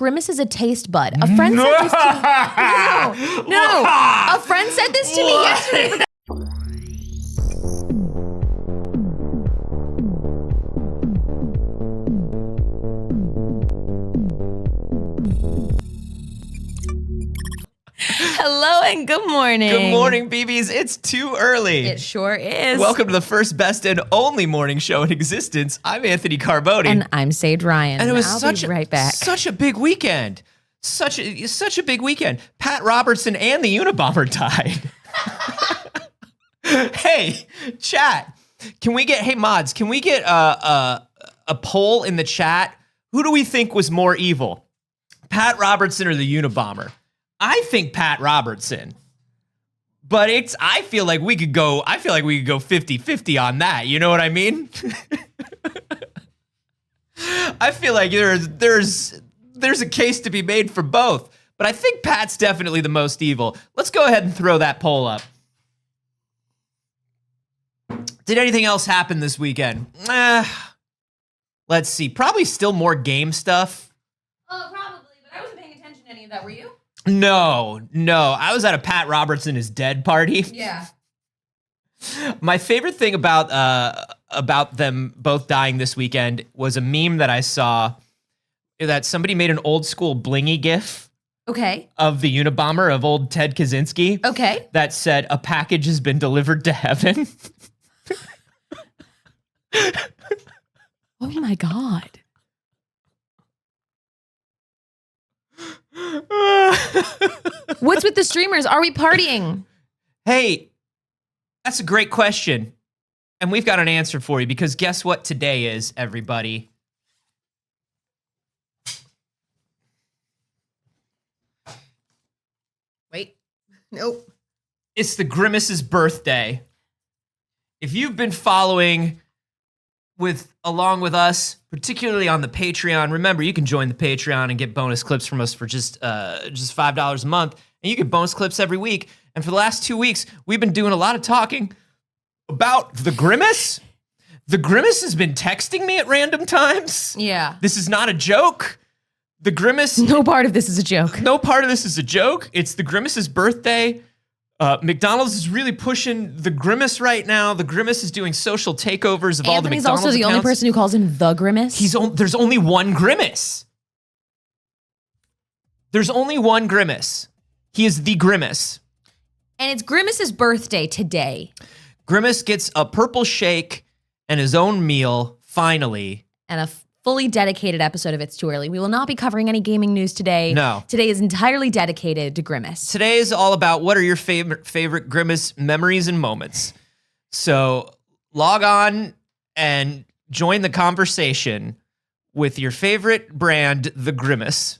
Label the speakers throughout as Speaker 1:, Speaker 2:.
Speaker 1: Grimace is a taste bud. A friend said this to me. No. A friend said this to me yesterday. Hello and good morning.
Speaker 2: Good morning, BBs. It's too early.
Speaker 1: It sure is.
Speaker 2: Welcome to the first, best, and only morning show in existence. I'm Anthony Carboni.
Speaker 1: And I'm Saige Ryan.
Speaker 2: And it was
Speaker 1: I'll be right back.
Speaker 2: Such a big weekend. Such a big weekend. Pat Robertson and the Unabomber died. Hey, chat. Hey, mods, can we get a poll in the chat? Who do we think was more evil? Pat Robertson or the Unabomber? I think Pat Robertson. But I feel like we could go 50-50 on that. You know what I mean? I feel like there's a case to be made for both. But I think Pat's definitely the most evil. Let's go ahead and throw that poll up. Did anything else happen this weekend? Let's see. Probably still more game stuff.
Speaker 1: Oh, probably. But I wasn't paying attention to any of that. Were you?
Speaker 2: No. I was at a Pat Robertson is dead party.
Speaker 1: Yeah.
Speaker 2: My favorite thing about them both dying this weekend was a meme that I saw that somebody made an old school blingy gif.
Speaker 1: Okay.
Speaker 2: Of the Unabomber of old Ted Kaczynski.
Speaker 1: Okay.
Speaker 2: That said, a package has been delivered to heaven.
Speaker 1: Oh my God. What's with the streamers? Are we partying?
Speaker 2: Hey, that's a great question. And we've got an answer for you because guess what today is, everybody?
Speaker 1: Wait. Nope.
Speaker 2: It's the Grimace's birthday. If you've been following along with us, particularly on the Patreon, remember you can join the Patreon and get bonus clips from us for just $5 a month, and you get bonus clips every week. And for the last 2 weeks, we've been doing a lot of talking about the Grimace. The Grimace has been texting me at random times.
Speaker 1: Yeah.
Speaker 2: This is not a joke. The Grimace.
Speaker 1: No part of this is a joke.
Speaker 2: No part of this is a joke. It's the Grimace's birthday. McDonald's is really pushing the Grimace right now. The Grimace is doing social takeovers of all the McDonald's
Speaker 1: Anthony's also the only person who calls him the Grimace.
Speaker 2: There's only one Grimace. There's only one Grimace. He is the Grimace.
Speaker 1: And it's Grimace's birthday today.
Speaker 2: Grimace gets a purple shake and his own meal, finally.
Speaker 1: And a fully dedicated episode of It's Too Early. We will not be covering any gaming news today.
Speaker 2: No.
Speaker 1: Today is entirely dedicated to Grimace.
Speaker 2: Today is all about what are your favorite Grimace memories and moments. So log on and join the conversation with your favorite brand, the Grimace.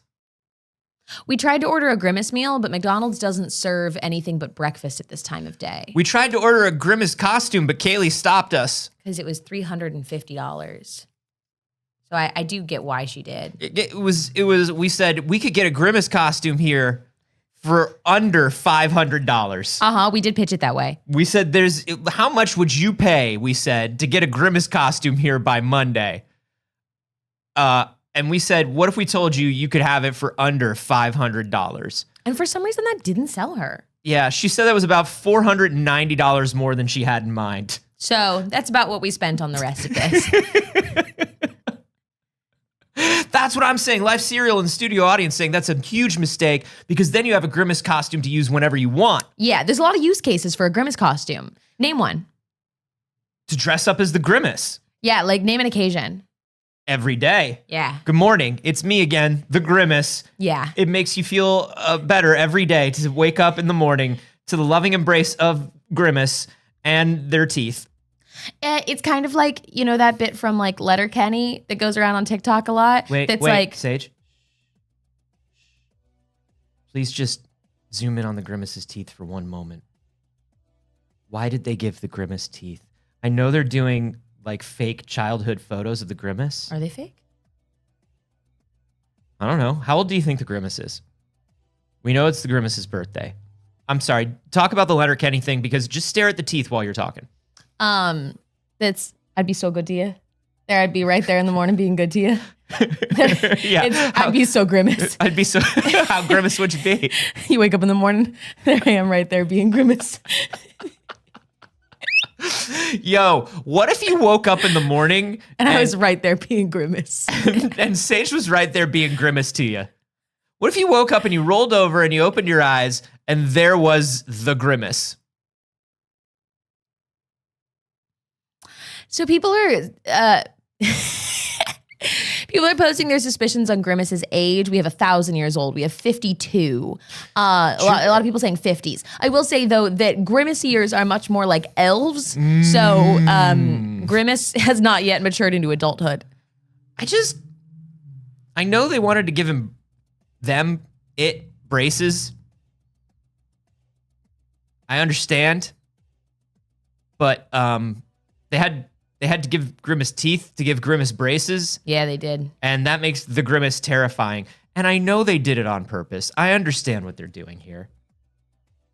Speaker 1: We tried to order a Grimace meal, but McDonald's doesn't serve anything but breakfast at this time of day.
Speaker 2: We tried to order a Grimace costume, but Kaylee stopped us.
Speaker 1: Because it was $350. So I do get why she did.
Speaker 2: It was. We said we could get a Grimace costume here for under $500.
Speaker 1: We did pitch it that way.
Speaker 2: We said, how much would you pay, we said, to get a Grimace costume here by Monday? And we said, what if we told you could have it for under $500? And
Speaker 1: for some reason, that didn't sell her.
Speaker 2: Yeah, she said that was about $490 more than she had in mind.
Speaker 1: So that's about what we spent on the rest of this.
Speaker 2: That's what I'm saying. Live Serial and the studio audience saying that's a huge mistake because then you have a Grimace costume to use whenever you want.
Speaker 1: Yeah, there's a lot of use cases for a Grimace costume. Name one.
Speaker 2: To dress up as the Grimace.
Speaker 1: Yeah, like name an occasion.
Speaker 2: Every day.
Speaker 1: Yeah.
Speaker 2: Good morning. It's me again, the Grimace.
Speaker 1: Yeah.
Speaker 2: It makes you feel better every day to wake up in the morning to the loving embrace of Grimace and their teeth.
Speaker 1: It's kind of like, you know, that bit from like Letterkenny that goes around on TikTok a lot.
Speaker 2: Wait,
Speaker 1: like,
Speaker 2: Saige. Please just zoom in on the Grimace's teeth for one moment. Why did they give the Grimace teeth? I know they're doing like fake childhood photos of the Grimace.
Speaker 1: Are they fake?
Speaker 2: I don't know. How old do you think the Grimace is? We know it's the Grimace's birthday. I'm sorry. Talk about the Letterkenny thing because just stare at the teeth while you're talking.
Speaker 1: I'd be so good to you. There, I'd be right there in the morning being good to you.
Speaker 2: Yeah.
Speaker 1: I'd be so Grimace.
Speaker 2: I'd be so. How Grimace would you be?
Speaker 1: You wake up in the morning, there I am right there being Grimace.
Speaker 2: Yo, what if you woke up in the morning
Speaker 1: and I was right there being Grimace?
Speaker 2: and Saige was right there being Grimace to you? What if you woke up and you rolled over and you opened your eyes and there was the Grimace?
Speaker 1: So people are posting their suspicions on Grimace's age. We have 1,000 years old. We have 52. A lot of people saying 50s. I will say though that Grimace ears are much more like elves. So Grimace has not yet matured into adulthood.
Speaker 2: I know they wanted to give it braces. I understand, but they had to give Grimace teeth to give Grimace braces.
Speaker 1: Yeah, they did.
Speaker 2: And that makes the Grimace terrifying. And I know they did it on purpose. I understand what they're doing here.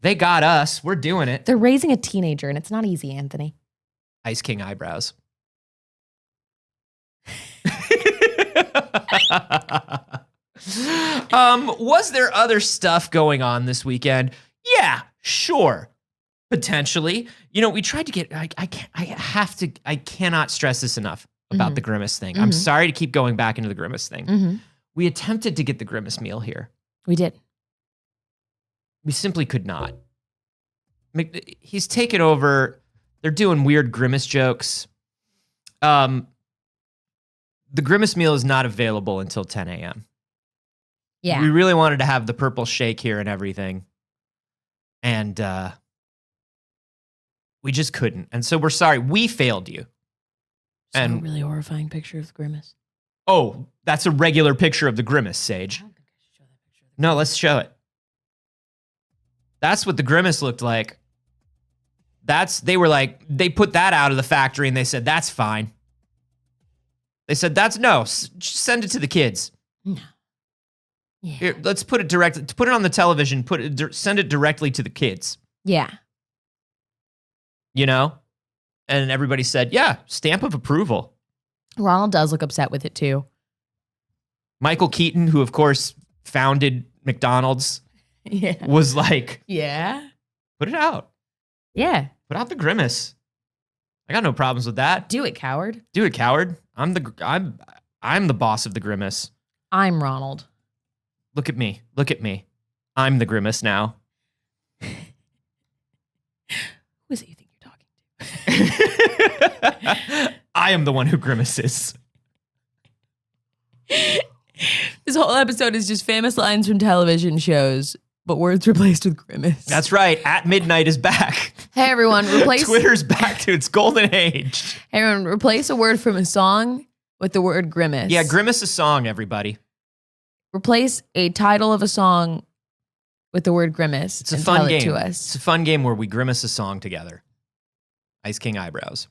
Speaker 2: They got us. We're doing it.
Speaker 1: They're raising a teenager, and it's not easy, Anthony.
Speaker 2: Ice King eyebrows. Was there other stuff going on this weekend? Yeah, sure. Potentially. You know, we tried to get, I cannot stress this enough about the Grimace thing. I'm sorry to keep going back into the Grimace thing. We attempted to get the Grimace meal here.
Speaker 1: We did.
Speaker 2: We simply could not. He's taken over. They're doing weird Grimace jokes. The Grimace meal is not available until 10 a.m.
Speaker 1: Yeah.
Speaker 2: We really wanted to have the purple shake here and everything. And we just couldn't. And so we're sorry. We failed you.
Speaker 1: And a really horrifying picture of Grimace.
Speaker 2: Oh, that's a regular picture of the Grimace, Saige.
Speaker 1: I don't think I should show that picture.
Speaker 2: No, let's show it. That's what the Grimace looked like. They put that out of the factory and they said, that's fine. They said, send it to the kids.
Speaker 1: No. Yeah.
Speaker 2: Here, let's put it on the television, send it directly to the kids.
Speaker 1: Yeah.
Speaker 2: You know? And everybody said, yeah, stamp of approval.
Speaker 1: Ronald does look upset with it too.
Speaker 2: Michael Keaton, who of course founded McDonald's, was like,
Speaker 1: yeah,
Speaker 2: put it out.
Speaker 1: Yeah.
Speaker 2: Put out the Grimace. I got no problems with that.
Speaker 1: Do it, coward.
Speaker 2: Do it, coward. I'm the boss of the Grimace.
Speaker 1: I'm Ronald.
Speaker 2: Look at me. Look at me. I'm the Grimace now.
Speaker 1: Who is it you think you're talking
Speaker 2: to? I am the one who grimaces.
Speaker 1: This whole episode is just famous lines from television shows, but words replaced with Grimace.
Speaker 2: That's right. At Midnight is back.
Speaker 1: Hey, everyone.
Speaker 2: Twitter's back to its golden age.
Speaker 1: Hey, everyone. Replace a word from a song with the word Grimace.
Speaker 2: Yeah, Grimace a song, everybody.
Speaker 1: Replace a title of a song with the word Grimace.
Speaker 2: It's a fun game.
Speaker 1: To us.
Speaker 2: It's a fun game where we grimace a song together. Ice King eyebrows.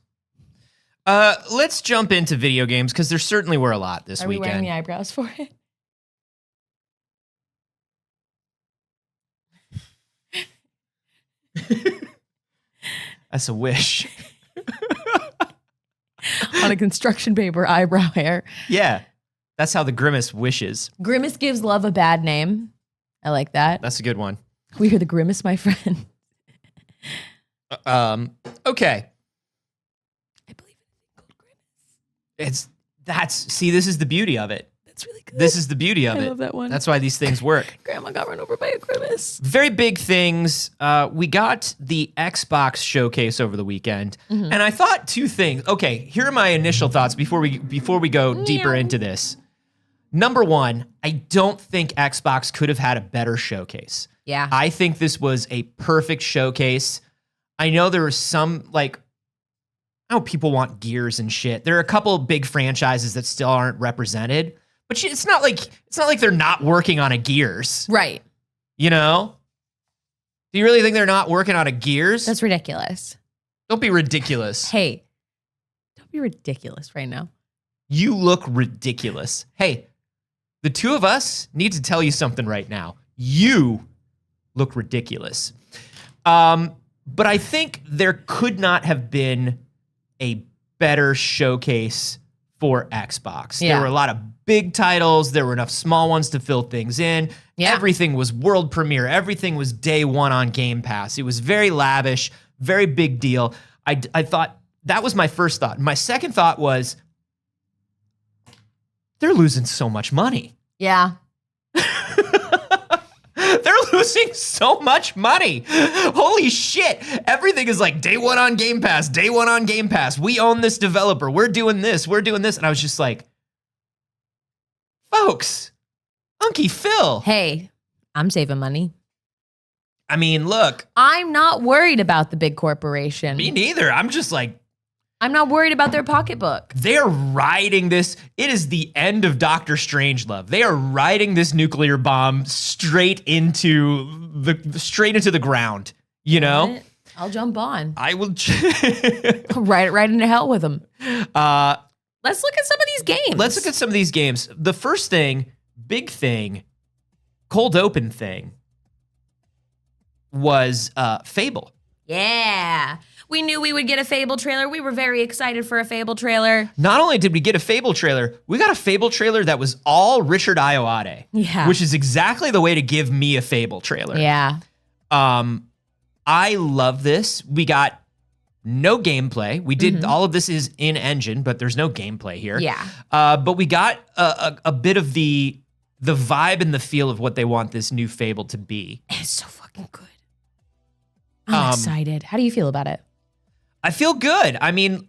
Speaker 2: Let's jump into video games because there certainly were a lot this weekend.
Speaker 1: Are we wearing the eyebrows for
Speaker 2: it? That's a wish.
Speaker 1: On a construction paper eyebrow hair.
Speaker 2: Yeah. That's how the Grimace wishes.
Speaker 1: Grimace gives love a bad name. I like that.
Speaker 2: That's a good one.
Speaker 1: We are the Grimace, my friend.
Speaker 2: Okay.
Speaker 1: I believe in called Grimace.
Speaker 2: See, this is the beauty of it.
Speaker 1: That's really good.
Speaker 2: This is the beauty of it.
Speaker 1: I love that one.
Speaker 2: That's why these things work.
Speaker 1: Grandma got run over by a Grimace.
Speaker 2: Very big things. We got the Xbox showcase over the weekend, and I thought two things. Okay, here are my initial thoughts before we go deeper into this. Number one, I don't think Xbox could have had a better showcase.
Speaker 1: Yeah.
Speaker 2: I think this was a perfect showcase. I know there was some, like, I know people want Gears and shit. There are a couple of big franchises that still aren't represented, but it's not like they're not working on a Gears.
Speaker 1: Right.
Speaker 2: You know? Do you really think they're not working on a Gears?
Speaker 1: That's ridiculous.
Speaker 2: Don't be ridiculous.
Speaker 1: Hey, don't be ridiculous right now.
Speaker 2: You look ridiculous. Hey, the two of us need to tell you something right now. You look ridiculous. But I think there could not have been a better showcase for Xbox.
Speaker 1: Yeah.
Speaker 2: There were a lot of big titles. There were enough small ones to fill things in.
Speaker 1: Yeah.
Speaker 2: Everything was world premiere. Everything was day one on Game Pass. It was very lavish, very big deal. I thought that was my first thought. My second thought was they're losing so much money.
Speaker 1: Yeah.
Speaker 2: They're losing so much money. Holy shit. Everything is like day one on Game Pass, day one on Game Pass. We own this developer. We're doing this. We're doing this. And I was just like, folks, Unky Phil.
Speaker 1: Hey, I'm saving money.
Speaker 2: I mean, look.
Speaker 1: I'm not worried about the big corporation.
Speaker 2: Me neither. I'm just like,
Speaker 1: I'm not worried about their pocketbook.
Speaker 2: they're riding this. It is the end of Doctor Strangelove. They are riding this nuclear bomb straight into the ground. You know,
Speaker 1: I'll jump on.
Speaker 2: I will.
Speaker 1: right into hell with them.
Speaker 2: Let's
Speaker 1: Let's look at some of these games.
Speaker 2: look at some of these games. The first thing, big thing, cold open thing, was Fable.
Speaker 1: Yeah. We knew we would get a Fable trailer. We were very excited for a Fable trailer.
Speaker 2: Not only did we get a Fable trailer, we got a Fable trailer that was all Richard Ayoade.
Speaker 1: Yeah.
Speaker 2: Which is exactly the way to give me a Fable trailer.
Speaker 1: Yeah.
Speaker 2: I love this. We got no gameplay. We did all of this is in engine, but there's no gameplay here.
Speaker 1: Yeah.
Speaker 2: But we got a bit of the vibe and the feel of what they want this new Fable to be.
Speaker 1: It's so fucking good. I'm excited. How do you feel about it?
Speaker 2: I feel good. I mean,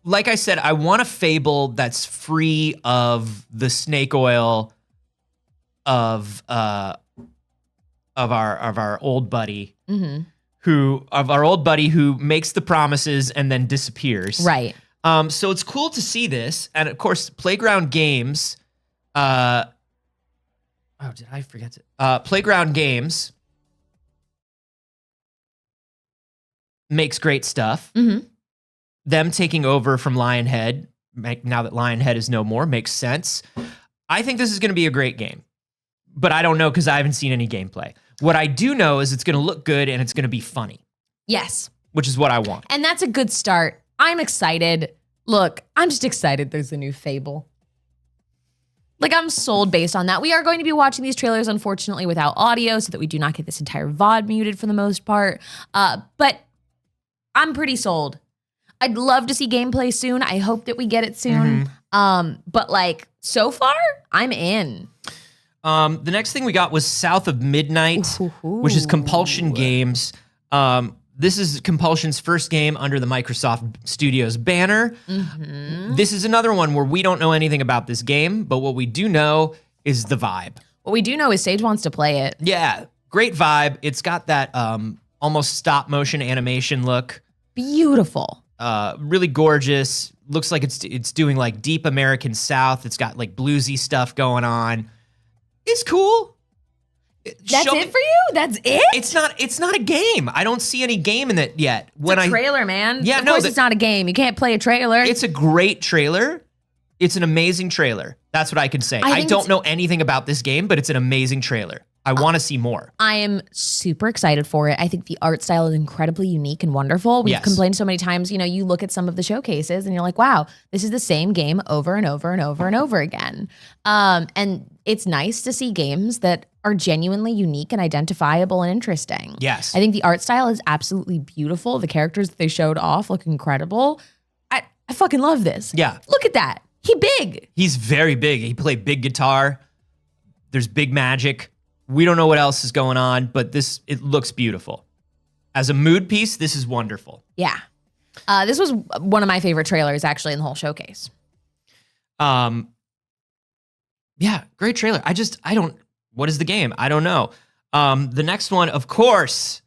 Speaker 2: like I said, I want a Fable that's free of the snake oil of our old buddy who makes the promises and then disappears.
Speaker 1: Right.
Speaker 2: So it's cool to see this, and of course, Playground Games. Did I forget to? Playground Games makes great stuff. Them taking over from Lionhead, now that Lionhead is no more, makes sense. I think this is going to be a great game, but I don't know because I haven't seen any gameplay. What I do know is it's going to look good and it's going to be funny.
Speaker 1: Yes.
Speaker 2: Which is what I want.
Speaker 1: And that's a good start. I'm excited. Look, I'm just excited there's a new Fable. Like, I'm sold based on that. We are going to be watching these trailers, unfortunately, without audio so that we do not get this entire VOD muted for the most part. But I'm pretty sold. I'd love to see gameplay soon. I hope that we get it soon. But like, so far, I'm in.
Speaker 2: The next thing we got was South of Midnight, which is Compulsion Games. This is Compulsion's first game under the Microsoft Studios banner. This is another one where we don't know anything about this game, but what we do know is the vibe.
Speaker 1: What we do know is Saige wants to play it.
Speaker 2: Yeah, great vibe. It's got that almost stop motion animation look.
Speaker 1: Beautiful.
Speaker 2: Really gorgeous. Looks like it's doing like deep American South. It's got like bluesy stuff going on. It's cool.
Speaker 1: That's it for you? That's it?
Speaker 2: It's not a game. I don't see any game in it yet.
Speaker 1: It's a trailer, man.
Speaker 2: Yeah,
Speaker 1: of course it's not a game. You can't play a trailer.
Speaker 2: It's a great trailer. It's an amazing trailer. That's what I can say. I don't know anything about this game, but it's an amazing trailer. I want to see more.
Speaker 1: I am super excited for it. I think the art style is incredibly unique and wonderful. We've complained so many times, you look at some of the showcases and you're like, wow, this is the same game over and over and over and over again. And it's nice to see games that are genuinely unique and identifiable and interesting.
Speaker 2: Yes.
Speaker 1: I think the art style is absolutely beautiful. The characters that they showed off look incredible. I fucking love this.
Speaker 2: Yeah.
Speaker 1: Look at that. He big.
Speaker 2: He's very big. He played big guitar. There's big magic. We don't know what else is going on, but it looks beautiful. As a mood piece, this is wonderful.
Speaker 1: Yeah. This was one of my favorite trailers, actually, in the whole showcase.
Speaker 2: Yeah, great trailer. What is the game? I don't know. The next one, of course,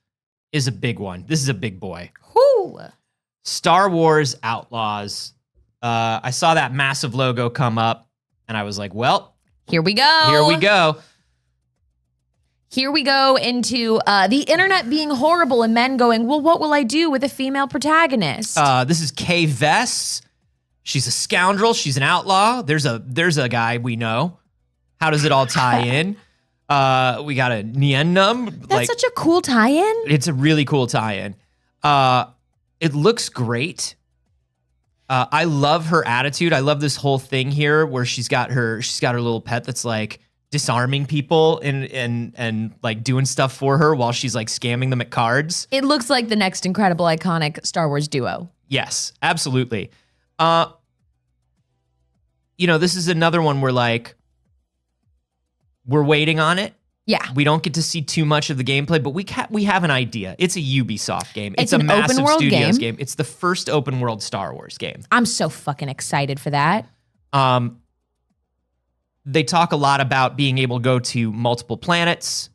Speaker 2: is a big one. This is a big boy.
Speaker 1: Whoo!
Speaker 2: Star Wars Outlaws. I saw that massive logo come up, and I was like, well.
Speaker 1: Here we go.
Speaker 2: Here we go.
Speaker 1: Here we go into the internet being horrible and men going, well, what will I do with a female protagonist?
Speaker 2: This is Kay Vess. She's a scoundrel. She's an outlaw. There's a guy we know. How does it all tie in? We got a Niennum.
Speaker 1: That's such a cool tie-in.
Speaker 2: It's a really cool tie-in. It looks great. I love her attitude. I love this whole thing here where she's got her little pet that's like disarming people and like doing stuff for her while she's like scamming them at cards.
Speaker 1: It looks like the next incredible, iconic Star Wars duo.
Speaker 2: Yes, absolutely. This is another one where like we're waiting on it.
Speaker 1: Yeah.
Speaker 2: We don't get to see too much of the gameplay, but we have an idea. It's a Ubisoft game. It's a
Speaker 1: an
Speaker 2: massive
Speaker 1: open world
Speaker 2: studios game. It's the first open world Star Wars game.
Speaker 1: I'm so fucking excited for that.
Speaker 2: They talk a lot about being able to go to multiple planets.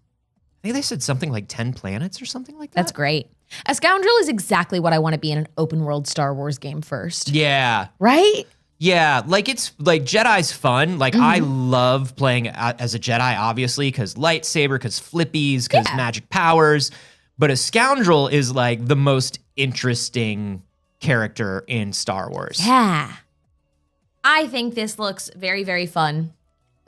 Speaker 2: I think they said something like 10 planets or something like that.
Speaker 1: That's great. A scoundrel is exactly what I want to be in an open world Star Wars game first.
Speaker 2: Yeah.
Speaker 1: Right?
Speaker 2: Yeah, like it's like Jedi's fun. Like I love playing as a Jedi, obviously, because lightsaber, because flippies, because magic powers. But a scoundrel is like the most interesting character in Star Wars.
Speaker 1: Yeah. I think this looks very, very fun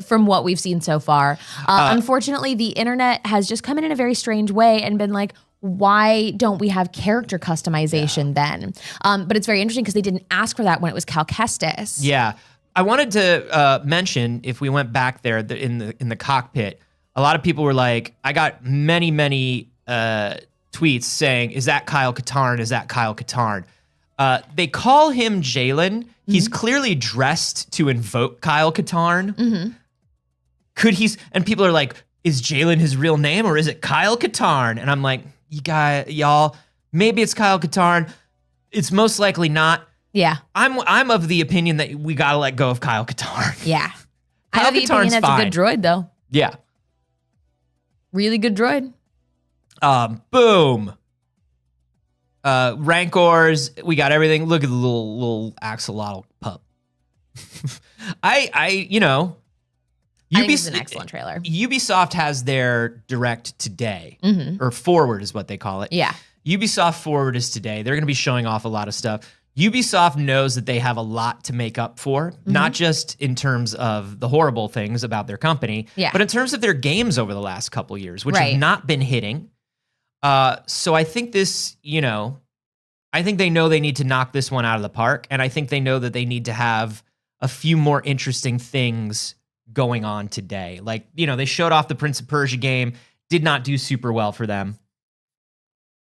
Speaker 1: from what we've seen so far. Unfortunately, the internet has just come in a very strange way and been like, why don't we have character customization then? But it's very interesting because they didn't ask for that when it was Cal Kestis.
Speaker 2: Yeah. I wanted to mention, if we went back there in the cockpit, a lot of people were like, I got many tweets saying, is that Kyle Katarn? Is that Kyle Katarn? They call him Jalen. He's clearly dressed to invoke Kyle Katarn. And people are like, is Jalen his real name or is it Kyle Katarn? And I'm like, y'all, maybe it's Kyle Katarn. It's most likely not.
Speaker 1: Yeah.
Speaker 2: I'm of the opinion that we gotta let go of Kyle Katarn.
Speaker 1: Yeah.
Speaker 2: Kyle
Speaker 1: I have the opinion that's
Speaker 2: fine.
Speaker 1: a good droid, though.
Speaker 2: Yeah.
Speaker 1: Really good droid.
Speaker 2: Boom. Rancors. We got everything. Look at the little axolotl pup.
Speaker 1: I think it's an excellent trailer.
Speaker 2: Ubisoft has their Direct today, or Forward is what they call it.
Speaker 1: Yeah.
Speaker 2: Ubisoft Forward is today. They're going to be showing off a lot of stuff. Ubisoft knows that they have a lot to make up for, not just in terms of the horrible things about their company, but in terms of their games over the last couple years, which have not been hitting. So I think this, I think they know they need to knock this one out of the park, and I think they know that they need to have a few more interesting things going on today. Like, they showed off the Prince of Persia game, did not do super well for them.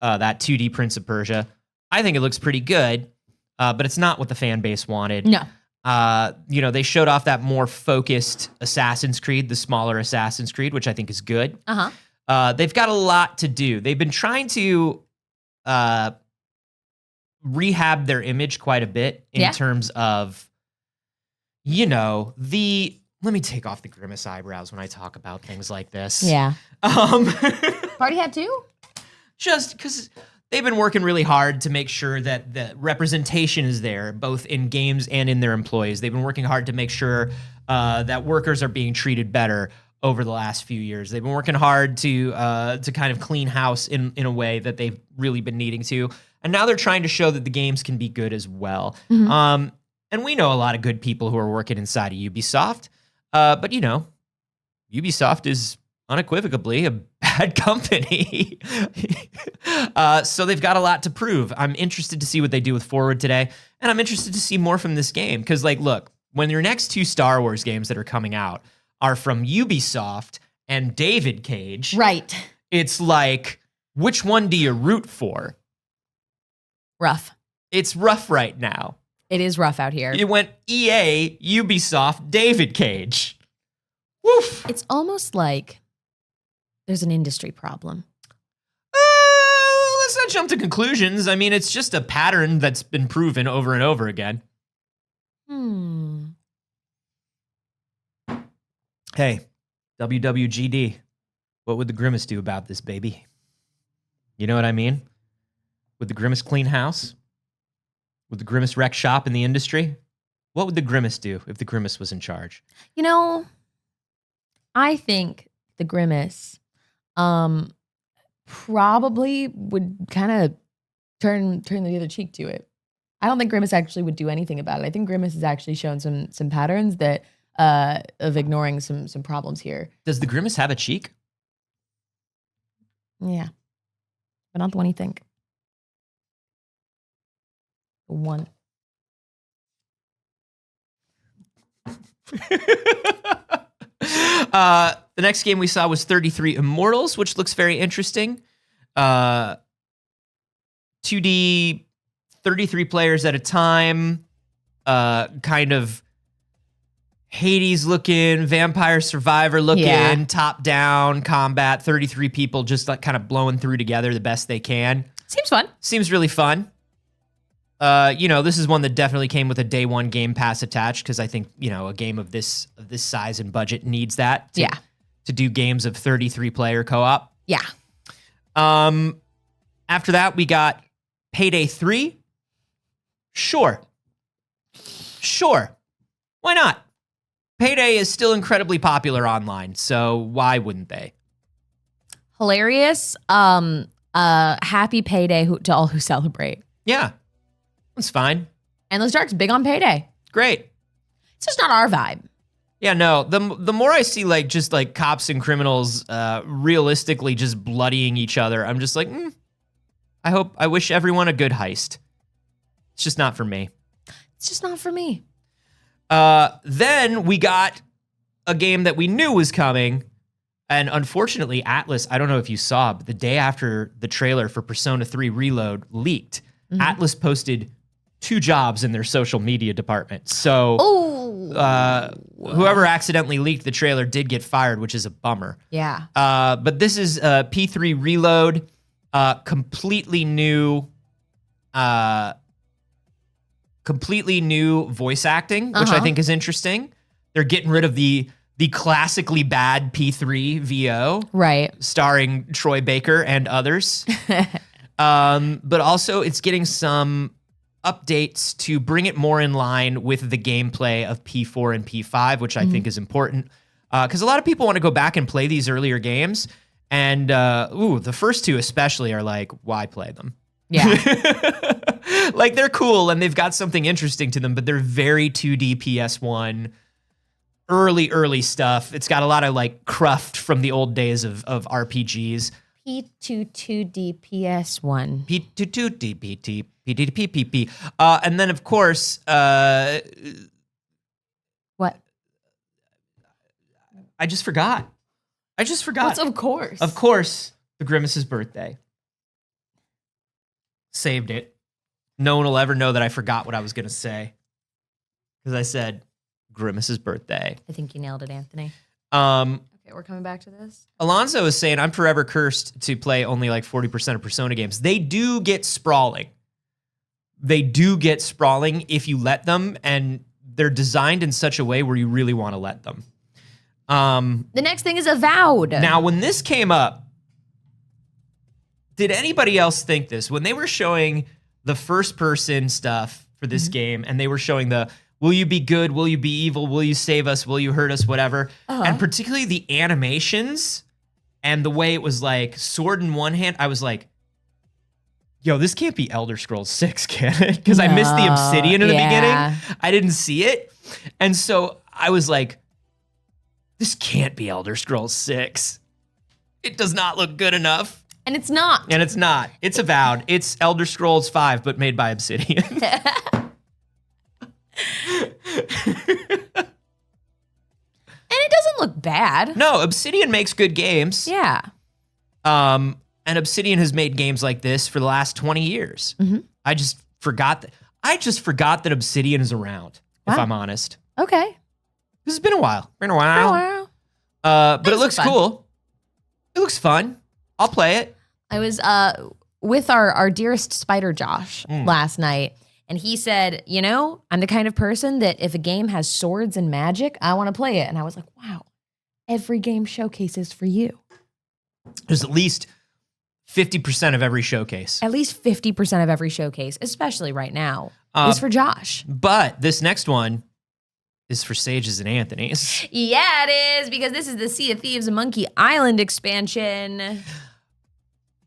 Speaker 2: That 2D Prince of Persia. I think it looks pretty good, but it's not what the fan base wanted.
Speaker 1: No.
Speaker 2: They showed off that more focused Assassin's Creed, the smaller Assassin's Creed, which I think is good. They've got a lot to do. They've been trying to rehab their image quite a bit in terms of, let me take off the grimace eyebrows when I talk about things like this.
Speaker 1: Yeah. Party hat too?
Speaker 2: Just because they've been working really hard to make sure that the representation is there, both in games and in their employees. They've been working hard to make sure that workers are being treated better over the last few years. They've been working hard to kind of clean house in a way that they've really been needing to. And now they're trying to show that the games can be good as well. And we know a lot of good people who are working inside of Ubisoft. But Ubisoft is unequivocally a bad company. So they've got a lot to prove. I'm interested to see what they do with Forward today. And I'm interested to see more from this game. Because, look, when your next two Star Wars games that are coming out are from Ubisoft and David Cage.
Speaker 1: Right.
Speaker 2: It's like, which one do you root for?
Speaker 1: Rough.
Speaker 2: It's rough right now.
Speaker 1: It is rough out here.
Speaker 2: It went EA, Ubisoft, David Cage. Woof.
Speaker 1: It's almost like there's an industry problem.
Speaker 2: Let's not jump to conclusions. I mean, it's just a pattern that's been proven over and over again. Hey, WWGD, what would the Grimace do about this, baby? You know what I mean? Would the Grimace clean house? Would the Grimace wreck shop in the industry? What would the Grimace do if the Grimace was in charge?
Speaker 1: I think the Grimace probably would kind of turn the other cheek to it. I don't think Grimace actually would do anything about it. I think Grimace has actually shown some patterns that of ignoring some problems here.
Speaker 2: Does the Grimace have a cheek?
Speaker 1: Yeah, but not the one you think. The one.
Speaker 2: The next game we saw was 33 Immortals, which looks very interesting. 2D, 33 players at a time, kind of Hades looking, Vampire Survivor looking, top down combat, 33 people just like kind of blowing through together the best they can.
Speaker 1: Seems fun.
Speaker 2: Seems really fun. This is one that definitely came with a day one Game Pass attached because I think, a game of this size and budget needs that to do games of 33 player co-op.
Speaker 1: Yeah.
Speaker 2: After that, we got Payday 3. Sure. Why not? Payday is still incredibly popular online, so why wouldn't they?
Speaker 1: Hilarious. Happy Payday to all who celebrate.
Speaker 2: Yeah. It's fine.
Speaker 1: Endless Dark's big on Payday.
Speaker 2: Great.
Speaker 1: It's just not our vibe.
Speaker 2: Yeah, no. The more I see just cops and criminals realistically just bloodying each other, I'm just like, I wish everyone a good heist. It's just not for me.
Speaker 1: It's just not for me.
Speaker 2: Then we got a game that we knew was coming. And unfortunately, Atlas, I don't know if you saw, but the day after the trailer for Persona 3 Reload leaked, Atlas posted 2 jobs in their social media department. So whoever accidentally leaked the trailer did get fired, which is a bummer.
Speaker 1: Yeah.
Speaker 2: But this is P3 Reload, completely new voice acting, which I think is interesting. They're getting rid of the classically bad P3 VO,
Speaker 1: right,
Speaker 2: starring Troy Baker and others. But also it's getting some updates to bring it more in line with the gameplay of P4 and P5, which I think is important. Because a lot of people want to go back and play these earlier games. And, the first 2 especially are like, why play them?
Speaker 1: Yeah.
Speaker 2: Like, they're cool and they've got something interesting to them, but they're very 2D PS1, early stuff. It's got a lot of, cruft from the old days of RPGs.
Speaker 1: P22D PS1.
Speaker 2: P22D PDPPP. And then, of course,
Speaker 1: what?
Speaker 2: I just forgot.
Speaker 1: What's of course?
Speaker 2: Of course, the Grimace's birthday. Saved it. No one will ever know that I forgot what I was going to say. Because I said Grimace's birthday.
Speaker 1: I think you nailed it, Anthony.
Speaker 2: Okay,
Speaker 1: we're coming back to this.
Speaker 2: Alonzo is saying, I'm forever cursed to play only 40% of Persona games. They do get sprawling. If you let them, and they're designed in such a way where you really want to let them.
Speaker 1: The next thing is Avowed.
Speaker 2: Now, when this came up, did anybody else think this? When they were showing the first-person stuff for this game, and they were showing will you be good, will you be evil, will you save us, will you hurt us, whatever, and particularly the animations and the way it was sword in one hand, I was like, yo, this can't be Elder Scrolls 6, can it? Because I missed the obsidian in the beginning. I didn't see it. And so I was like, this can't be Elder Scrolls 6. It does not look good enough.
Speaker 1: And it's not.
Speaker 2: It's Avowed. It's Elder Scrolls 5, but made by Obsidian.
Speaker 1: And it doesn't look bad.
Speaker 2: No, Obsidian makes good games.
Speaker 1: Yeah.
Speaker 2: And Obsidian has made games like this for the last 20 years. I just forgot that Obsidian is around, if I'm honest.
Speaker 1: Okay.
Speaker 2: This has been a while. But it looks cool. It looks fun. I'll play it.
Speaker 1: I was with our dearest Spider Josh last night, and he said, I'm the kind of person that if a game has swords and magic, I want to play it. And I was like, wow, every game showcases for you.
Speaker 2: There's at least 50% of every showcase.
Speaker 1: At least 50% of every showcase, especially right now, is for Josh.
Speaker 2: But this next one is for Saige's and Anthony's.
Speaker 1: Yeah, it is, because this is the Sea of Thieves Monkey Island expansion.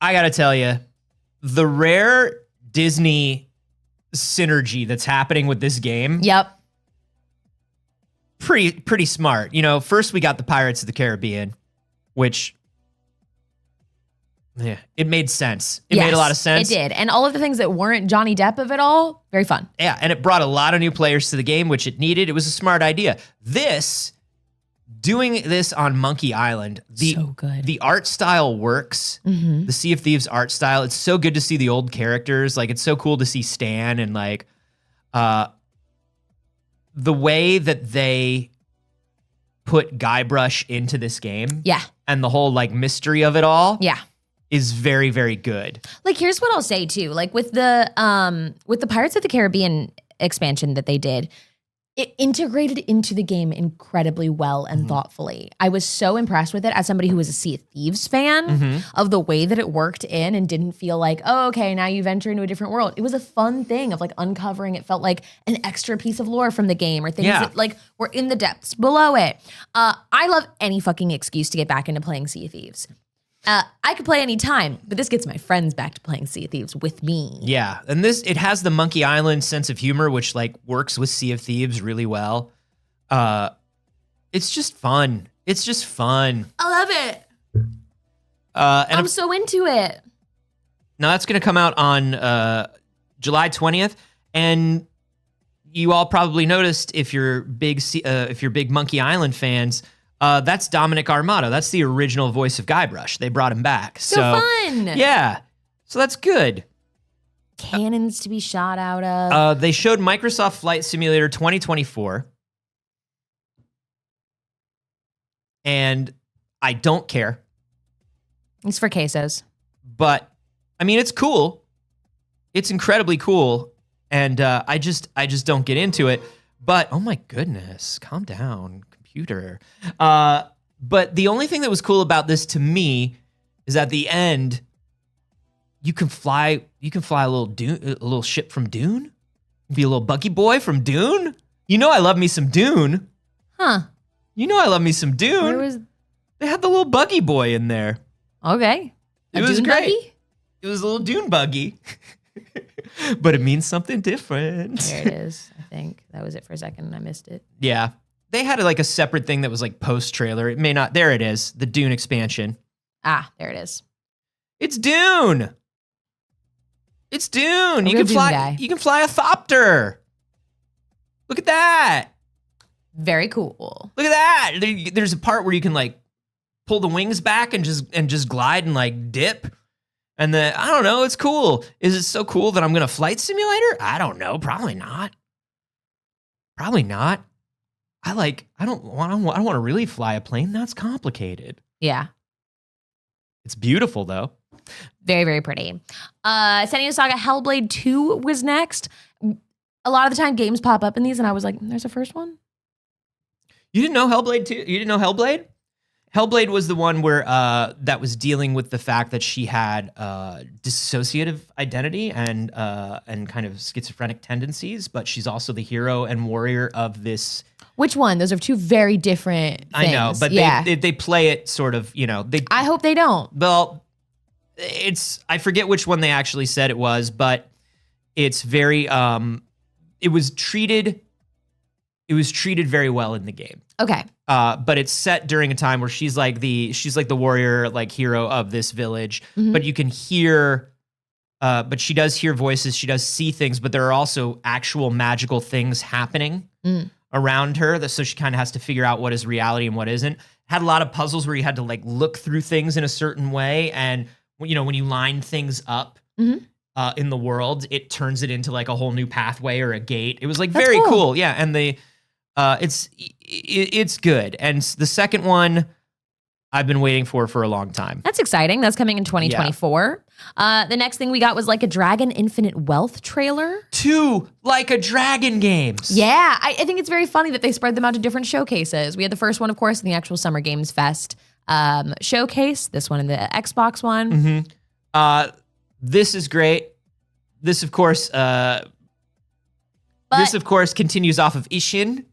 Speaker 2: I gotta tell you, the rare Disney synergy that's happening with this game.
Speaker 1: Yep.
Speaker 2: Pretty smart. First we got the Pirates of the Caribbean, which Yeah, it made sense. It made a lot of sense.
Speaker 1: It did. And all of the things that weren't Johnny Depp of it all, very fun.
Speaker 2: Yeah, and it brought a lot of new players to the game, which it needed. It was a smart idea. Doing this on Monkey Island,
Speaker 1: So good.
Speaker 2: the art style works. The Sea of Thieves art style, it's so good to see the old characters. Like, it's so cool to see Stan and like the way that they put Guybrush into this game.
Speaker 1: Yeah.
Speaker 2: And the whole like mystery of it all.
Speaker 1: Yeah.
Speaker 2: Is very, very good.
Speaker 1: Like, here's what I'll say too. Like with the Pirates of the Caribbean expansion that they did, it integrated into the game incredibly well and thoughtfully. I was so impressed with it as somebody who was a Sea of Thieves fan of the way that it worked in and didn't feel like, oh, okay, now you venture into a different world. It was a fun thing of like uncovering. It felt like an extra piece of lore from the game or things that like were in the depths below it. I love any fucking excuse to get back into playing Sea of Thieves. I could play any time, but this gets my friends back to playing Sea of Thieves with me.
Speaker 2: Yeah, and it has the Monkey Island sense of humor, which like works with Sea of Thieves really well. It's just fun. It's just fun.
Speaker 1: I love it.
Speaker 2: And
Speaker 1: I'm so into it.
Speaker 2: Now that's going to come out on July 20th, and you all probably noticed if you're big Monkey Island fans. That's Dominic Armato. That's the original voice of Guybrush. They brought him back.
Speaker 1: So fun.
Speaker 2: Yeah. So that's good.
Speaker 1: Cannons to be shot out of.
Speaker 2: They showed Microsoft Flight Simulator 2024. And I don't care.
Speaker 1: It's for quesos.
Speaker 2: But, I mean, it's cool. It's incredibly cool. And I just don't get into it. But, oh my goodness, calm down. Computer. But the only thing that was cool about this to me is at the end, you can fly a little ship from Dune. Be a little buggy boy from Dune. You know I love me some Dune.
Speaker 1: Huh.
Speaker 2: You know I love me some Dune. They had the little buggy boy in there.
Speaker 1: Okay.
Speaker 2: It was
Speaker 1: Dune
Speaker 2: great.
Speaker 1: buggy?
Speaker 2: It was a little Dune buggy. But it means something different.
Speaker 1: There it is, I think. That was it for a second and I missed it.
Speaker 2: Yeah. They had like a separate thing that was like post-trailer. It may not. There it is. The Dune expansion.
Speaker 1: Ah, there it is.
Speaker 2: It's Dune. It's Dune. You can
Speaker 1: Dune
Speaker 2: fly.
Speaker 1: guy.
Speaker 2: You can fly a thopter. Look at that.
Speaker 1: Very cool.
Speaker 2: Look at that. There's a part where you can like pull the wings back and just glide and like dip. And I don't know. It's cool. Is it so cool that I'm gonna flight simulator? I don't know. Probably not. Probably not. I don't want to really fly a plane. That's complicated.
Speaker 1: Yeah.
Speaker 2: It's beautiful though.
Speaker 1: Very, very pretty. Senua Saga Hellblade 2 was next. A lot of the time games pop up in these and I was like, there's a first one?
Speaker 2: You didn't know Hellblade 2? You didn't know Hellblade? Hellblade was the one where that was dealing with the fact that she had dissociative identity and kind of schizophrenic tendencies, but she's also the hero and warrior of this.
Speaker 1: Which one? Those are two very different things.
Speaker 2: I know, but they play it sort of,
Speaker 1: I hope they don't.
Speaker 2: Well, I forget which one they actually said it was, but it's very, it was treated very well in the game.
Speaker 1: Okay.
Speaker 2: But it's set during a time where she's like the warrior, like hero of this village, but you can hear, but she does hear voices, she does see things, but there are also actual magical things happening around her. So she kind of has to figure out what is reality and what isn't. Had a lot of puzzles where you had to like look through things in a certain way. And when you line things up in the world, it turns it into like a whole new pathway or a gate. It was like very cool. Yeah. And it's good. And the second one I've been waiting for a long time.
Speaker 1: That's exciting. That's coming in 2024. Yeah. The next thing we got was Like a Dragon Infinite Wealth trailer.
Speaker 2: 2 Like a Dragon games.
Speaker 1: Yeah. I think it's very funny that they spread them out to different showcases. We had the first one, of course, in the actual Summer Games Fest showcase. This one in the Xbox one.
Speaker 2: This is great. This, of course, continues off of Ishin,